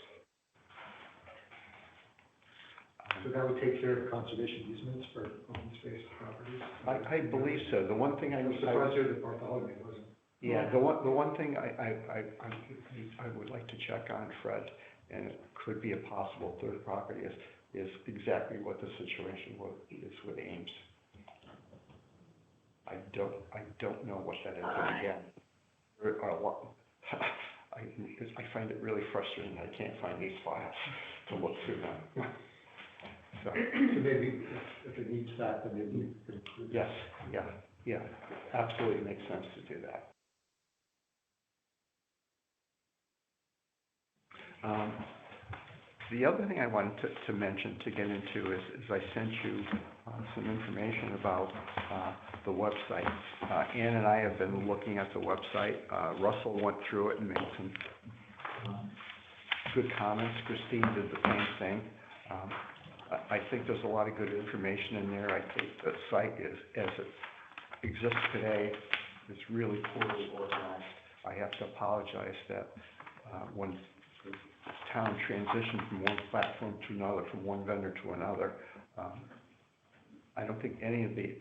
So that would take care of conservation easements for open space properties? I believe so. The one thing I'm surprised here that Bartholomew wasn't. Yeah, the one thing I would like to check on, Fred, and it could be a possible third property, is exactly what the situation is with Ames. I don't know what that is, and again, I find it really frustrating, I can't find these files to look through them. So, So maybe if it needs that, then maybe we could include. yes, yeah, absolutely makes sense to do that. The other thing I wanted to mention, to get into, is I sent you some information about the website. Ann and I have been looking at the website. Russell went through it and made some good comments. Christine did the same thing. I think there's a lot of good information in there. I think the site is, as it exists today, is really poorly organized. I have to apologize that when the town transitioned from one platform to another, from one vendor to another, I don't think any of the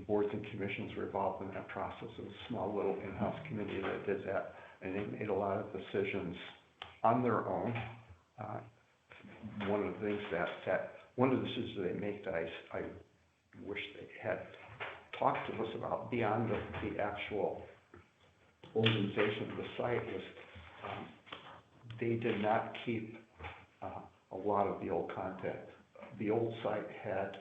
boards and commissions were involved in that process. It was a small little in-house committee that did that, and they made a lot of decisions on their own. One of the things one of the decisions they made that I wish they had talked to us about beyond the actual organization of the site was, they did not keep, a lot of the old content. The old site had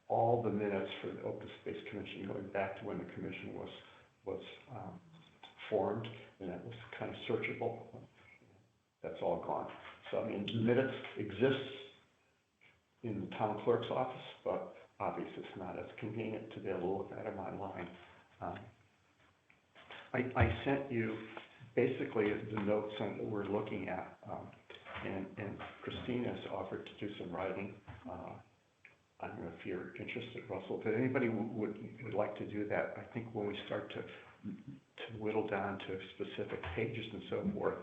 all the minutes for the Open Space Commission going back to when the commission was formed, and that was kind of searchable. That's all gone. So, I mean, minutes exists in the town clerk's office, but obviously it's not as convenient to be able to look at them online. I sent you basically the notes on that we're looking at, and Christina's offered to do some writing. I don't know if you're interested, Russell, if anybody would like to do that. I think when we start to whittle down to specific pages and so forth,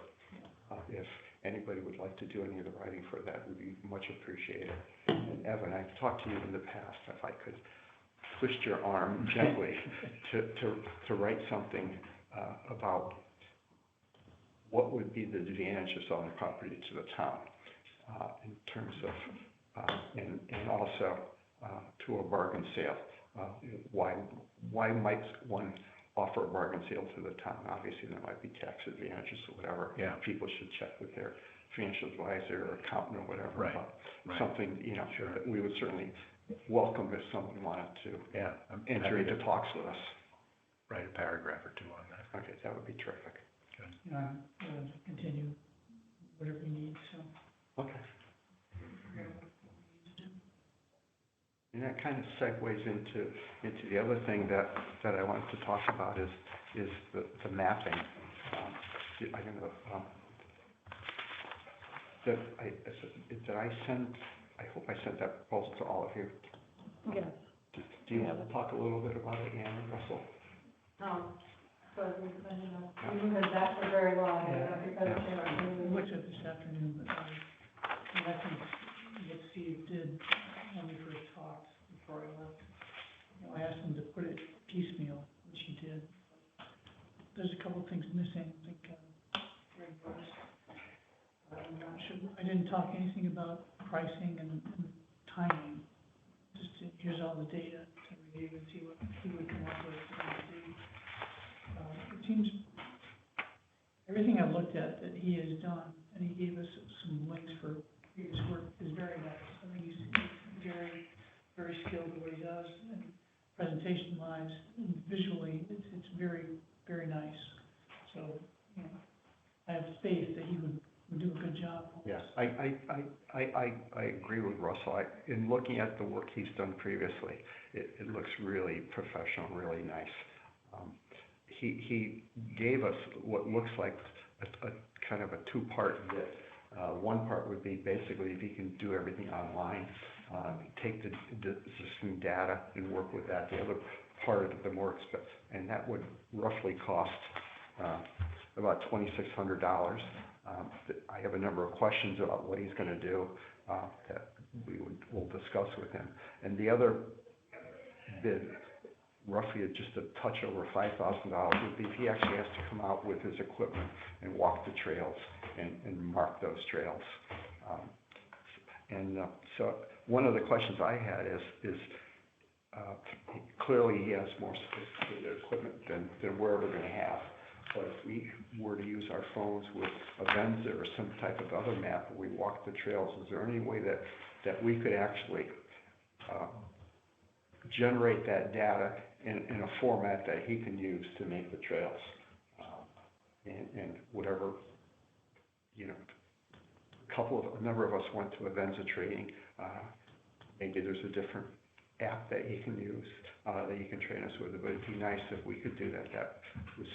if anybody would like to do any of the writing for that, would be much appreciated. And Evan, I've talked to you in the past, if I could twist your arm gently to write something about what would be the advantage of selling property to the town in terms of, and also to a bargain sale. Why might one offer a bargain sale to the town? Obviously, there might be tax advantages or whatever. Yeah. People should check with their financial advisor or accountant or whatever. Right, about right. something, Sure. that we would certainly welcome if someone wanted to Yeah. I'm enter happy into to talks with us. write a paragraph or two on that. Okay, that would be terrific. You know, I'm willing to continue whatever you need, so. Okay. And that kind of segues into the other thing that I wanted to talk about is the mapping. I don't know, did I send, I hope I sent that proposal to all of you. Yes. Do you want to talk a little bit about it, Ann and Russell? But, we haven't heard back for very long, because, I looked at this afternoon, but I think what Steve did when we first talked before I left, I asked him to put it piecemeal, which he did. There's a couple things missing, I think, Greg noticed. I'm not sure, I didn't talk anything about pricing and timing. Just here's all the data to review and see what he would come up with and see. It seems, everything I looked at that he has done, and he gave us some links for his work, is very nice. I think he's very, very skilled at what he does, and presentation-wise, and visually, it's very, very nice. So, I have faith that he would do a good job. Yes, I agree with Russell. In looking at the work he's done previously, it looks really professional, really nice. He gave us what looks like a kind of a two-part bit. One part would be basically if he can do everything online, take the existing data and work with that. The other part of the more expensive, and that would roughly cost about $2,600. I have a number of questions about what he's going to do that we'll discuss with him. And the other bid, roughly just a touch over $5,000, would be if he actually has to come out with his equipment and walk the trails and mark those trails. So one of the questions I had is clearly he has more sophisticated equipment than we're ever going to have. But if we were to use our phones with Avenza or some type of other map where we walk the trails, is there any way that we could actually generate that data in a format that he can use to make the trails? And whatever, a number of us went to Avenza Trading. Maybe there's a different app that he can use, that he can train us with, but it'd be nice if we could do that. That would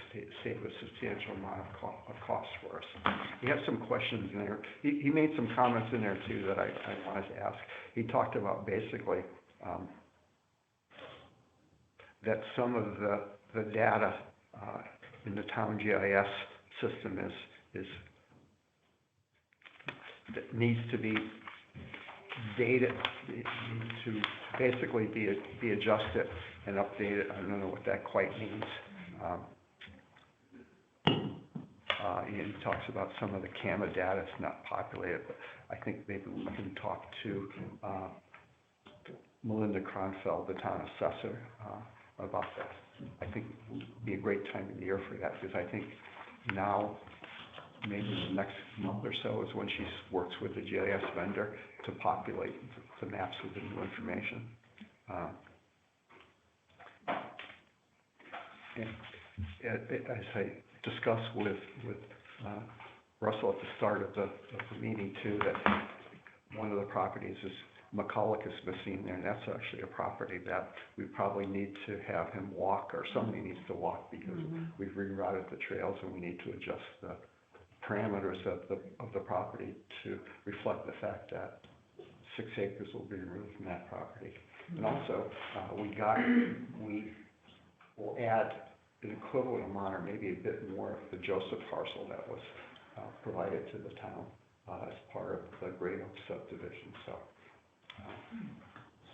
save a substantial amount of cost for us. He had some questions in there. He made some comments in there too that I wanted to ask. He talked about basically that some of the data in the town GIS system that needs to be dated, to basically be adjusted and updated. I don't know what that quite means. He talks about some of the CAMA data is not populated, but I think maybe we can talk to Melinda Cronfeld, the town assessor, about that. I think it would be a great time of the year for that, because I think now, maybe the next month or so is when she works with the GIS vendor to populate the maps with the new information. And as I discussed with Russell at the start of the meeting too, that one of the properties is McCulloch is missing there, and that's actually a property that we probably need to have him walk, or somebody needs to walk, because we've rerouted the trails and we need to adjust the parameters of the property to reflect the fact that 6 acres will be removed from that property. And also, we will add an equivalent amount, or maybe a bit more, of the Joseph parcel that was provided to the town as part of the Great Oak subdivision, so.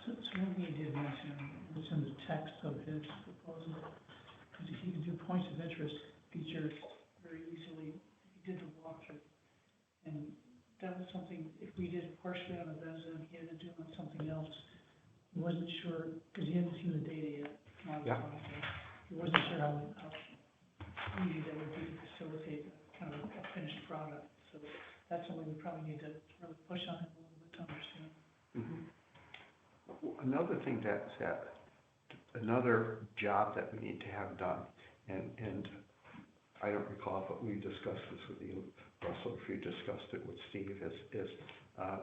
So one thing he did mention was in the text of his proposal, because he could do points of interest features very easily. He did the walkthrough. And that was something, if we did partially on a resident, he had to do on something else. He wasn't sure, because he hadn't seen the data yet. He wasn't sure how easy that would be to facilitate kind of a finished product. So that's something we probably need to really push on him a little bit to understand. Another thing another job that we need to have done, and I don't recall, but we discussed this with you, Russell, if you discussed it with Steve, is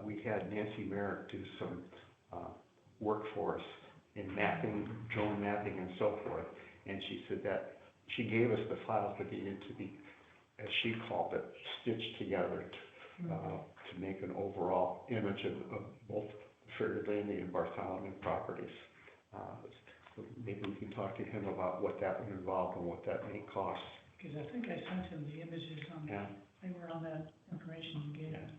we had Nancy Merrick do some work for us in mapping, drone mapping and so forth, and she said that she gave us the files that needed to be, as she called it, stitched together to make an overall image of both Ferry Landing and Bartholomew properties. So maybe we can talk to him about what that would involve and what that may cost. Because I think I sent him the images on, they were on that information you gave me,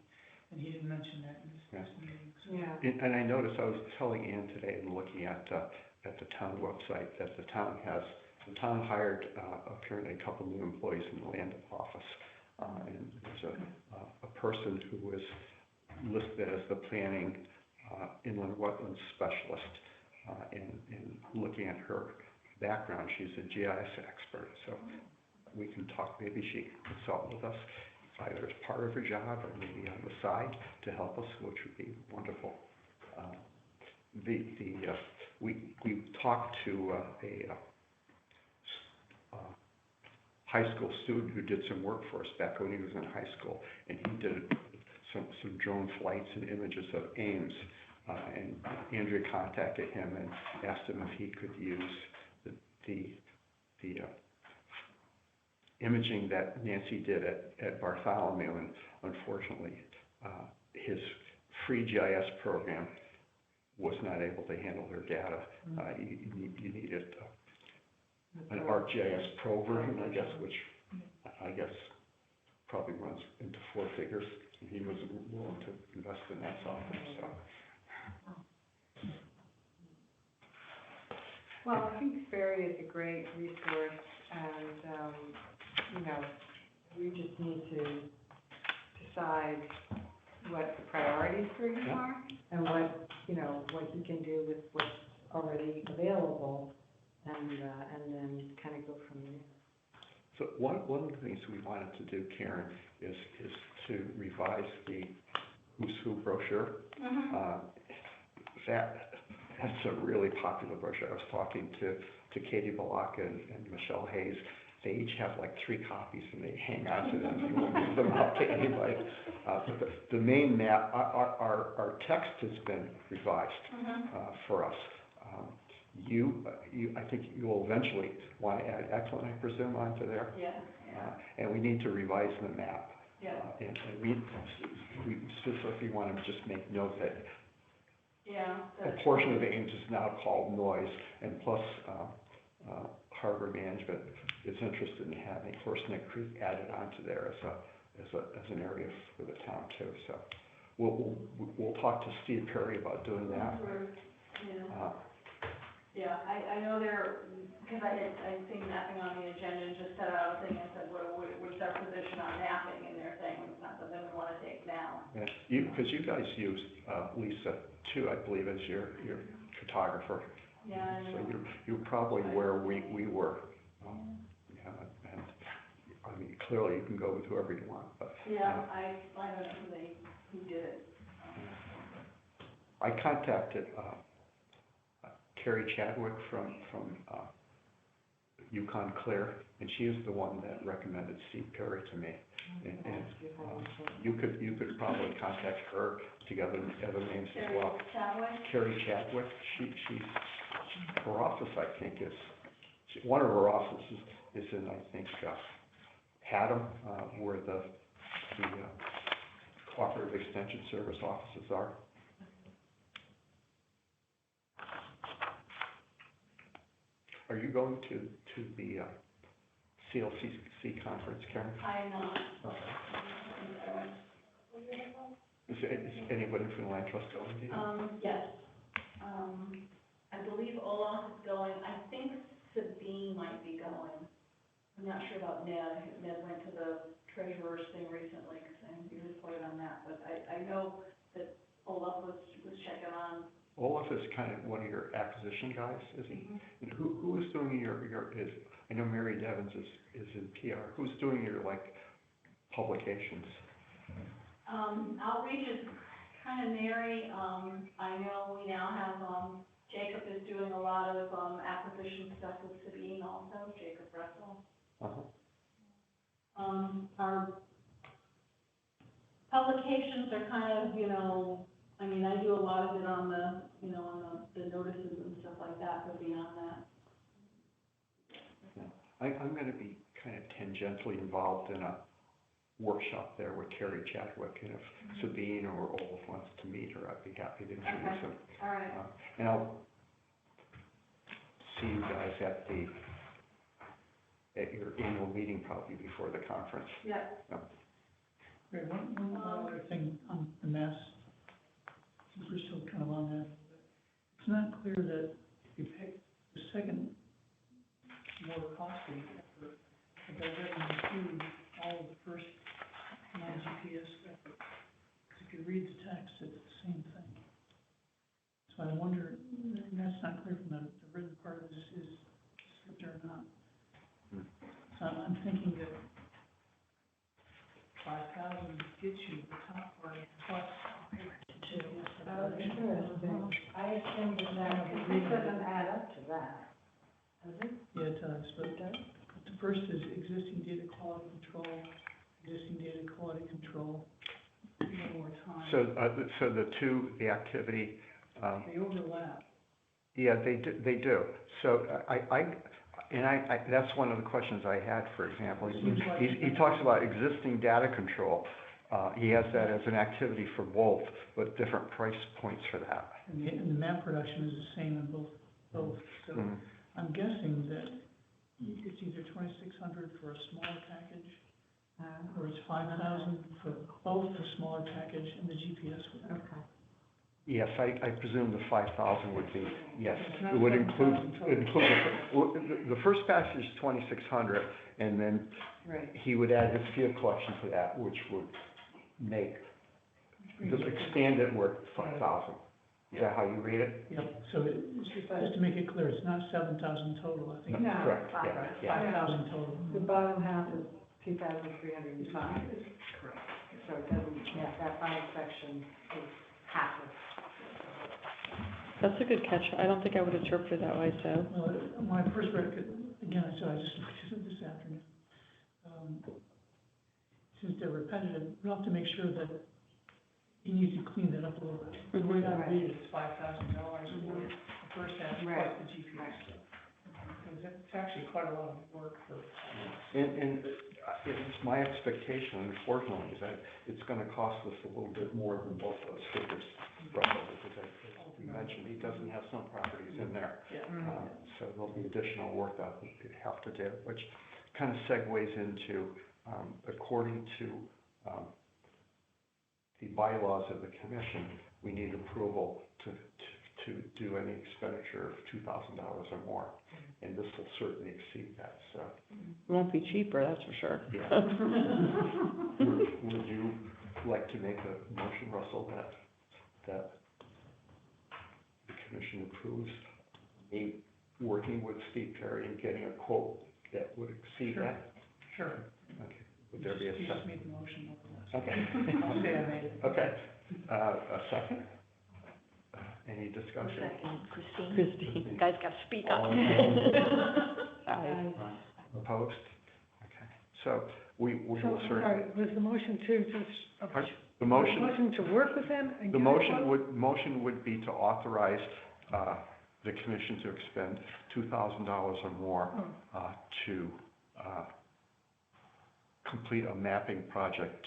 and he didn't mention that in this meeting. So. Yeah. And I noticed, I was telling Ann today and looking at the town website, that the town hired apparently a couple new employees in the land office. And there's a person who was listed as the planning inland wetlands specialist. And looking at her background, she's a GIS expert. So we can talk, maybe she can consult with us, either as part of her job or maybe on the side to help us, which would be wonderful. We talked to a high school student who did some work for us back when he was in high school, and he did some drone flights and images of Ames. And Andrea contacted him and asked him if he could use the imaging that Nancy did at Bartholomew, and unfortunately, his free GIS program was not able to handle their data. You needed an ArcGIS Pro version, I guess, which I guess probably runs into 4 figures. And he wasn't willing to invest in that software, so. Well, I think Ferry is a great resource, and, you know, we just need to decide what the priorities for him are, and what, you know, what he can do with what's already available, and then kind of go from there. So one of the things we wanted to do, Karen, is to revise the Who's Who brochure. That's a really popular brochure. I was talking to Katie Balaka and Michelle Hayes. They each have like 3 copies, and they hang on to them. They won't give them out to anybody. But the main map, our text has been revised for us. I think you will eventually want to add Eklund, I presume, onto there. And we need to revise the map. And we specifically want to just make note that a portion of Ames is now called Noise, and plus Harbor Management is interested in having Horseneck Creek added onto there as an area for the town too. So we'll talk to Steve Perry about doing that. I know because I'd seen mapping on the agenda and just set out a thing and said, what's our position on mapping? And they're saying it's not something we want to take now. Because you guys use Lisa too, I believe, as your photographer. Yeah, So you're probably where we were. Yeah, and, I mean, clearly you can go with whoever you want, but. Yeah, I don't know who did it. I contacted, Carrie Chadwick from Yukon Clear, and she is the one that recommended Steve Perry to me. And you could probably contact her together with other names as well. Carrie Chadwick, she's, her office, I think, one of her offices is in, I think, Haddam, where the Cooperative Extension Service offices are. Are you going to the CLCC conference, Karen? I am not. Okay. Is anybody from the Land Trust going to? Yes. I believe Olaf is going, I think Sabine might be going. I'm not sure about Ned. Ned went to the treasurer's thing recently, because he reported on that, but I know that Olaf was checking on. Olaf is kind of one of your acquisition guys, is he? And who is doing I know Mary Devens is in PR. Who's doing your, like, publications? Outreach is kind of Mary. I know we now have, Jacob is doing a lot of, acquisition stuff with Sabine also, Jacob Russell. Our publications are kind of, I mean, I do a lot of it on the, on the notices and stuff like that, but beyond that. I'm gonna be kind of tangentially involved in a workshop there with Carrie Chadwick, and if Sabine or Olaf wants to meet her, I'd be happy to introduce him. All right. And I'll see you guys at your annual meeting probably before the conference. Yeah. Great, one other thing on the mass, since we're still kind of on that, it's not clear that if you pick the second more costly effort, that that doesn't include all of the first non-GPS effort. Because if you read the text, it's the same thing. So I wonder, and that's not clear from the written part of this, is script or not. So I'm thinking that 5,000 gets you the top part plus. Interesting. I assumed that it doesn't add up to that, does it? Yeah, it does, but the first is existing data quality control, one more time. So the activity, They overlap. yeah, they do. So that's one of the questions I had, for example. He talks about existing data control. He has that as an activity for both, but different price points for that. And the map production is the same in both. So I'm guessing that it's either 2,600 for a smaller package, or it's 5,000 for both the smaller package and the GPS one. Okay. Yes, I presume the 5,000 would be, yes, It's not it would 7,000 include, the first package is 2,600, and then Right. he would add his field collection to that, which would make the expanded work 5,000. Is that how you read it? Yep, so it's just to make it clear, it's not 7,000 total, I think. No, Correct, five. yeah. 5,000 total. The bottom half is 2,305, Correct. so it doesn't, that bottom section is half of. That's a good catch. I don't think I would interpret it that way, so. Well, when I first read it, again, I said, I just looked at it this afternoon. Since they're repetitive, we'll have to make sure that he needs to clean that up a little bit. The way I read it, it's $5,000 for the first half plus the GPS stuff. Because it's actually quite a lot of work for. And it's my expectation, unfortunately, is that it's gonna cost us a little bit more than both those figures, roughly, because as you mentioned, he doesn't have some properties in there. Yeah. So there'll be additional work that we have to do, which kind of segues into, according to, the bylaws of the commission, we need approval to do any expenditure of $2,000 or more, and this will certainly exceed that, so. It won't be cheaper, that's for sure. Yeah. Would you like to make a motion, Russell, that the commission approves me working with Steve Perry and getting a quote that would exceed Sure. that? Sure. Okay, would there be a You just second? made the motion. I'll Okay. I'll say I made it. Okay, a second? Any discussion? Second, Christine. Christine. You guys gotta speak up. All in favor? Aye. Opposed? Okay, so we So, will I'm certainly, sorry, was the motion Pardon? the the motion, motion to work with them and the get a quote? motion would be to authorize, the commission to expend $2,000 or more, Oh, to, complete a mapping project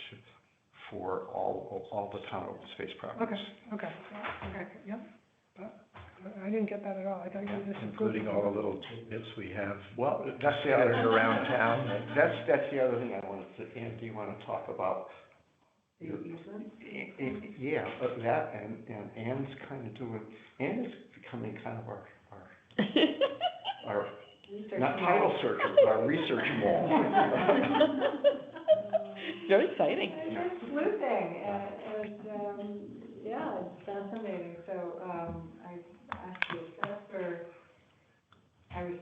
for all the town open space properties. Okay, yep. I didn't get that at all, I thought you just approved. Including all the little tidbits we have Well, that's the scattered other, around town. that's the other thing I wanted to, Ann, do you want to talk about? The easement? Yeah, that, and Ann's kind of doing, Ann is becoming kind of our, not title searcher, but our research mole. Very exciting. It's just sleuthing, and, yeah, it's fascinating, so, I asked the assessor, I was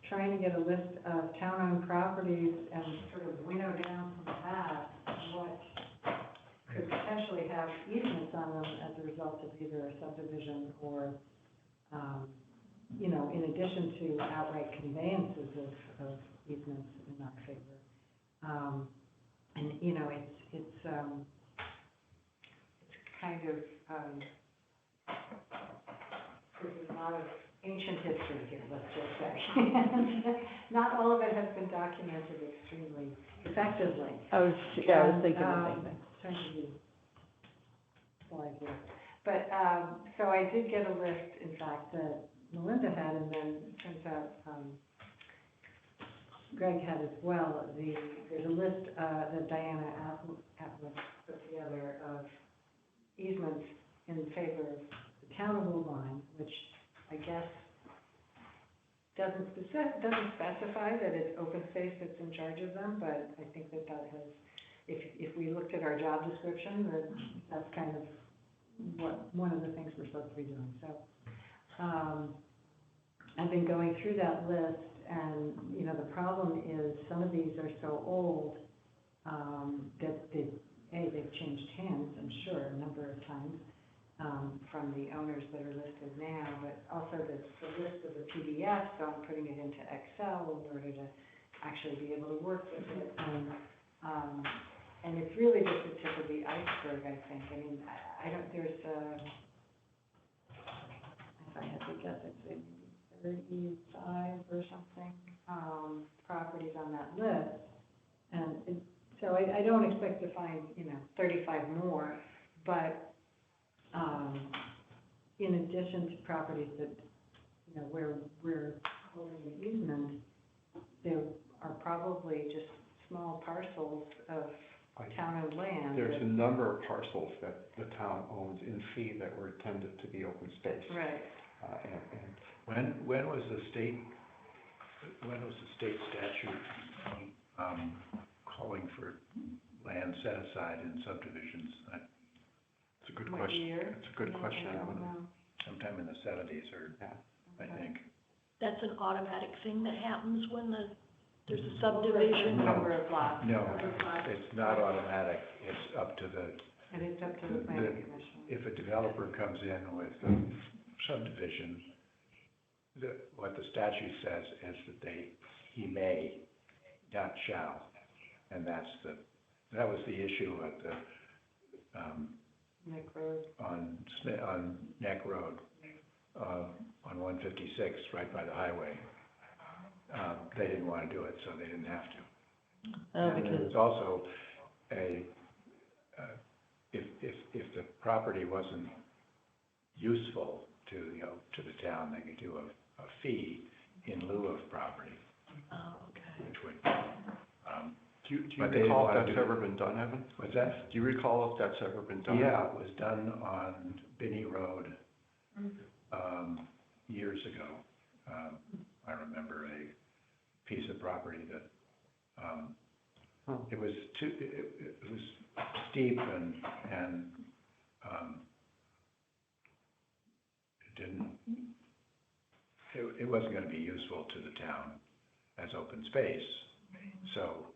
trying to get a list of town-owned properties and sort of winnow down from that what could potentially have easements on them as a result of either a subdivision or, you know, in addition to outright conveyances of easements in our favor. And, you know, it's kind of, there's a lot of ancient history here, let's just say. Not all of it has been documented extremely effectively. I was thinking the same thing. Trying to be polite here. But, so I did get a list, in fact, that Melinda had, and then it turns out, Greg had as well. There's a list, that Diana Atwood put together of easements in favor of the town of Woodline, which I guess doesn't specify that it's open space that's in charge of them, but I think that has, if we looked at our job description, that's kind of one of the things we're supposed to be doing. So, I've been going through that list, and, you know, the problem is some of these are so old, that they've changed hands, I'm sure, a number of times, from the owners that are listed now, but also the list of the PDF, so I'm putting it into Excel in order to actually be able to work with it. And it's really just the tip of the iceberg, I think. I mean, I don't, there's, if I had to guess, I'd say maybe 35 or something, properties on that list. And so I don't expect to find, you know, 35 more, but, in addition to properties that, you know, where we're holding an easement, there are probably just small parcels of town-owned land. There's a number of parcels that the town owns in fee that were intended to be open space. Right. And When was the state statute, calling for land set aside in subdivisions? it's a good What question. year? It's a good question. I don't know. Sometime in the seventies I think. That's an automatic thing that happens when there's a subdivision. Number of lots. No, it's not automatic. It's up to the, And it's up to the planning commission. if a developer comes in with a subdivision, what the statute says is that he may, not shall. And that was the issue at the, Nick Road. on Neck Road, on 156, right by the highway. They didn't want to do it, so they didn't have to. Oh, And because, there's also if the property wasn't useful to, you know, to the town, they could do a fee in lieu of property, Oh, okay. which would, do you But they recall if didn't wanna that's do- ever been done, Evan? what's that? Do you recall if that's ever been done? Yeah, it was done on Binney Road, years ago. I remember a piece of property that, it was it was steep and, it it wasn't gonna be useful to the town as open space, so,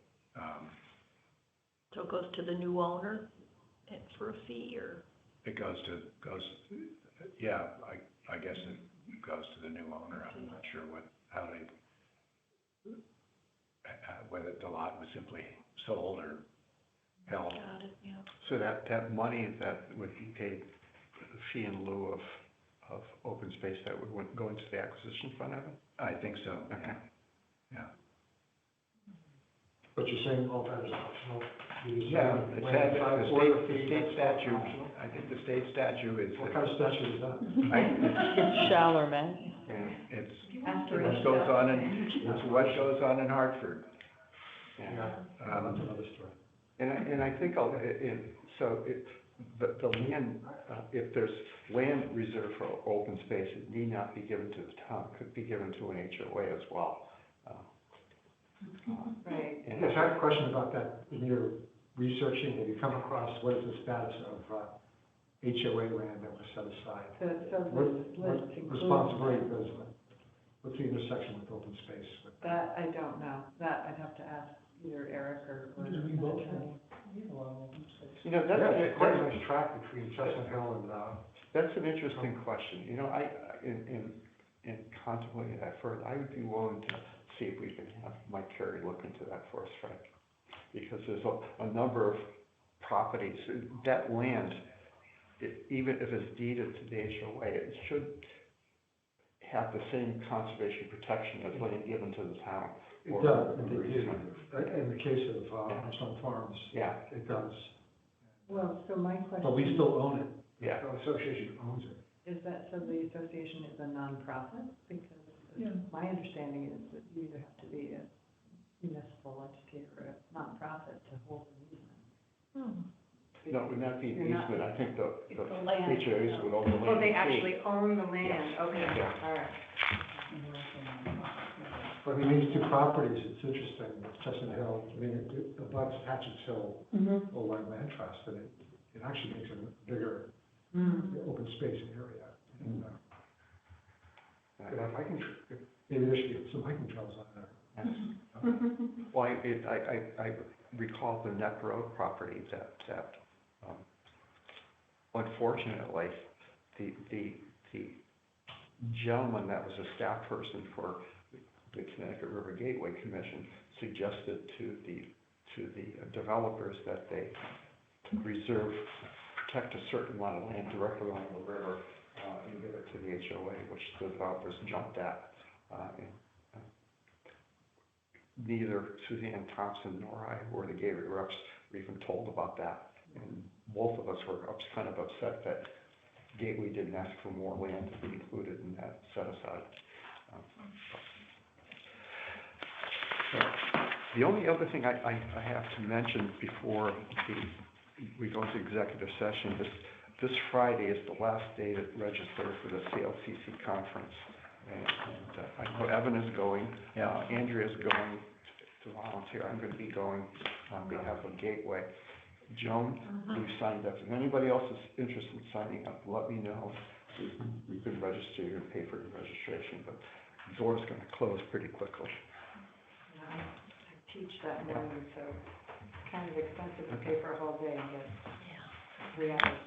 So it goes to the new owner and for a fee, or? it goes, yeah, I guess it goes to the new owner. I'm not sure how they, whether the lot was simply sold or held. Got it, yeah. So that money that would be paid, the fee in lieu of open space, that would go into the acquisition fund, Evan? I think so, Okay. yeah. But you're saying all that is optional? Yeah, the state statute, I think the state statute is, What kind of statute is that? It's shall or may. it's what goes on in Hartford. Yeah. That's another story. And I think, the land, if there's land reserved for open space, it need not be given to the town, it could be given to an HOA as well. Right. And Yes, I have a question about that. In your researching, have you come across what is the status of HOA land that was set aside? So What this includes. responsibility does, what's the intersection with open space? That, I don't know. That I'd have to ask either Eric or. Because we both have, we have a lot of open space. You know, Yeah, it's quite a nice track between Chestnut Hill and, that's an interesting question. You know, in contemplating that further, I would be willing to see if we can have Mike Carey look into that for us, Frank. Because there's a number of properties, that land, even if it's deeded to the HOA, it should have the same conservation protection as land given to the town. it does, in the case of Armstrong Farms, Yeah, it does. Well, so my question. But we still own it. yeah. The association owns it. Is that, so the association is a nonprofit? Because Yeah. my understanding is that you either have to be a municipal entity or a nonprofit to hold an easement. No, it would not be an You're not- easement, I think the It's the land. HOAs would own the land. Oh, they in fee. actually own the land, Yes. okay, Yeah. all right. And we're also nonprofit. But I mean, these two properties, it's interesting, Chestnut Hill, I mean, it abuts Hatchet's Hill Mm-hmm. Old Line Land Trust, and it actually makes it a bigger open space area. And, could have hiking, maybe there should be some hiking trails on there. Yes. Well, I recall the Neck Road property that, unfortunately, the gentleman that was a staff person for the Connecticut River Gateway Commission suggested to the developers that they protect a certain amount of land directly along the river, and give it to the HOA, which the developers jumped at. And neither Suzanne Thompson nor I, or the Gateway reps, were even told about that. And both of us were kind of upset that Gateway didn't ask for more land to be included in that set aside. So, the only other thing I have to mention before we go into executive session is this Friday is the last day to register for the CLCC conference. And I know Evan is going, Andrea is going to volunteer, I'm gonna be going on behalf of Gateway. Joan, we've signed up, if anybody else is interested in signing up, let me know. We can register you and pay for your registration, but the door's gonna close pretty quickly. I teach that morning, so it's kind of expensive to pay for a whole day and get 3 hours.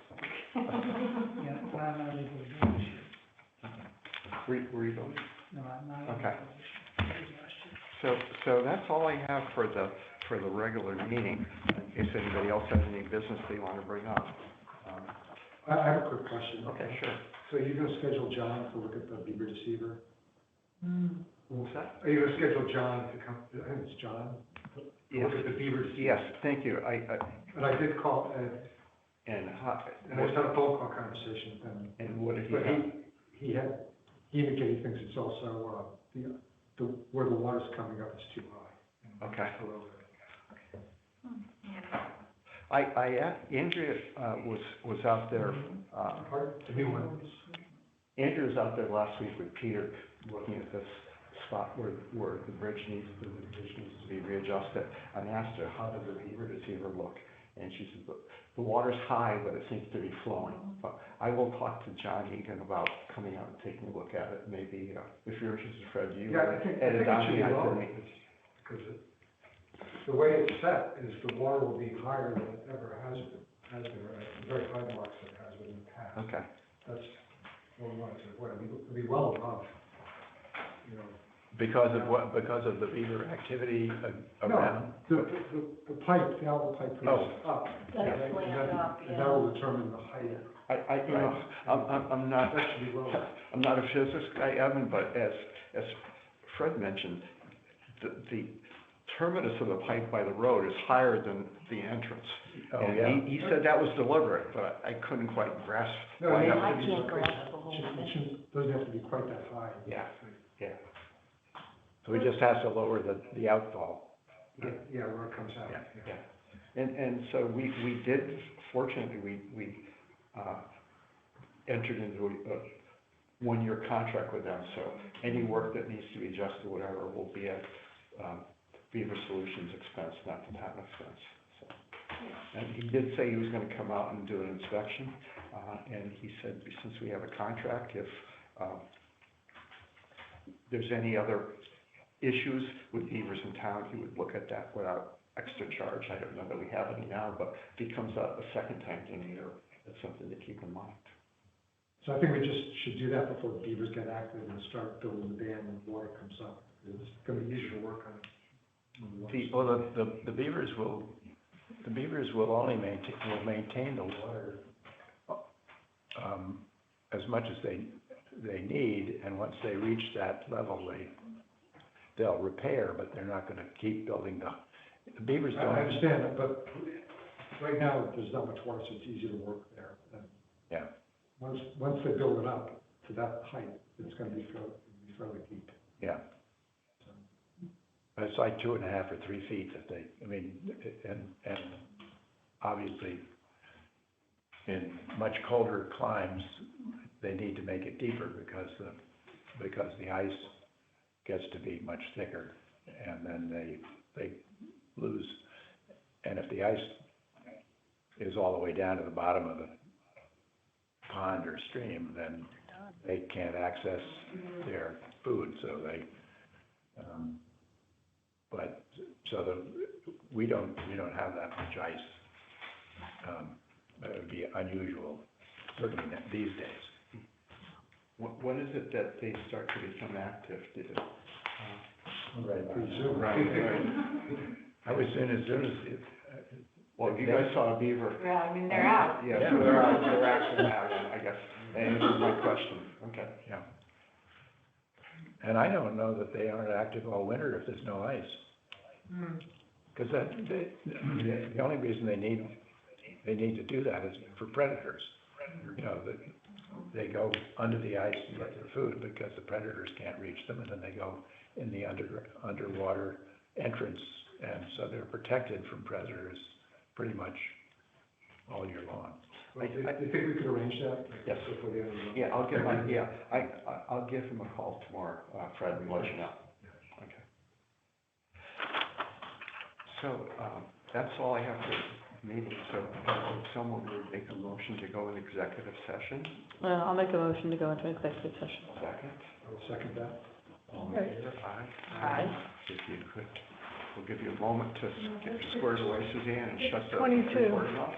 Yeah, but I'm not able to go this year. Were you going? No, I'm not able to Okay. go this year. I was last year. So that's all I have for the regular meeting, in case anybody else has any business they wanna bring up. I have a quick question. Okay, sure. So you're gonna schedule John to look at the beaver deceiver? What's that? Are you gonna schedule John to come, I think it's John, to Yes. look at the beaver deceiver? Yes, thank you, And I did call Ed, and and I just had a phone call conversation with him. and what did he But have? he indicated he thinks it's also, where the water's coming up is too high. and Okay. it's below there. Andrea, was out there, Pardon? The new one. Andrea was out there last week with Peter, looking at this spot where the bridge needs to be readjusted, and asked her, how does the beaver deceiver look? And she said, the water's high, but it seems to be flowing. But I will talk to John Egan about coming out and taking a look at it, maybe, if you're interested, Fred, you Yeah, I think add it it on should be the lower, itinerary. because the way it's set is the water will be higher than it ever has been, right? Very high marks that it has been in the past. Okay. That's what we wanted to avoid. It'll be well above, you know. Because of what, because of the beaver activity around? No, the pipe, the outlet pipe goes Oh. up. That's and slammed then- up, And that will determine the height. You know, I'm not, That should be lower. I'm not a physics guy, Evan, but as Fred mentioned, the terminus of the pipe by the road is higher than the entrance. Oh, And yeah. he said that was deliberate, but I couldn't quite grasp No, why it that has I to be can't go very- up the whole it thing. shouldn't- doesn't have to be quite that high. Yeah. Yeah. So we just have to lower the outfall. Yeah, where it comes out. Yeah. And so we did, fortunately, we entered into a one-year contract with them, so any work that needs to be adjusted, whatever, will be at Beaver Solutions expense, not the town expense. So, and he did say he was gonna come out and do an inspection, and he said, since we have a contract, if there's any other issues with beavers in town, he would look at that without extra charge. I don't know that we have any now, but if he comes out a second time in a year, that's something to keep in mind. So I think we just should do that before the beavers get active and start building the dam and water comes up. It's gonna be easier to work on. The beavers will only maintain the water, as much as they need, and once they reach that level, they'll repair, but they're not gonna keep building the beavers I don't. understand that, but right now, there's not much water, so it's easy to work there. And Yeah, once they build it up to that height, it's gonna be fairly deep. yeah. So, But it's like 2.5 or 3 feet that they, I mean, and obviously, in much colder climes, they need to make it deeper because the ice gets to be much thicker, and then they lose. And if the ice is all the way down to the bottom of the pond or stream, then they can't access their food, so they, we don't have that much ice. That would be unusual, certainly these days. When is it that they start to become active? Right. pretty soon. Right. I was soon as Well, if you guys saw a beaver. Yeah, I mean, they're out. Yeah, Yeah. so they're active now, then, I guess, answers my question, okay. Yeah. And I don't know that they aren't active all winter if there's no ice. Because the only reason they need to do that is for predators. You know, they go under the ice to get their food because the predators can't reach them, and then they go in the underwater entrance, and so they're protected from predators pretty much all year long. Well, do you think we could arrange that? Yes. Before the end of the month? Yeah, I'll give him a call tomorrow, Fred, and let you know. Okay. So, that's all I have for meeting, so if someone would make a motion to go in executive session, I'll make a motion to go into executive session. second, I'll second that. all in favor, aye? Aye. If you could, we'll give you a moment to get squared away, Suzanne, and shut the 22. recording off.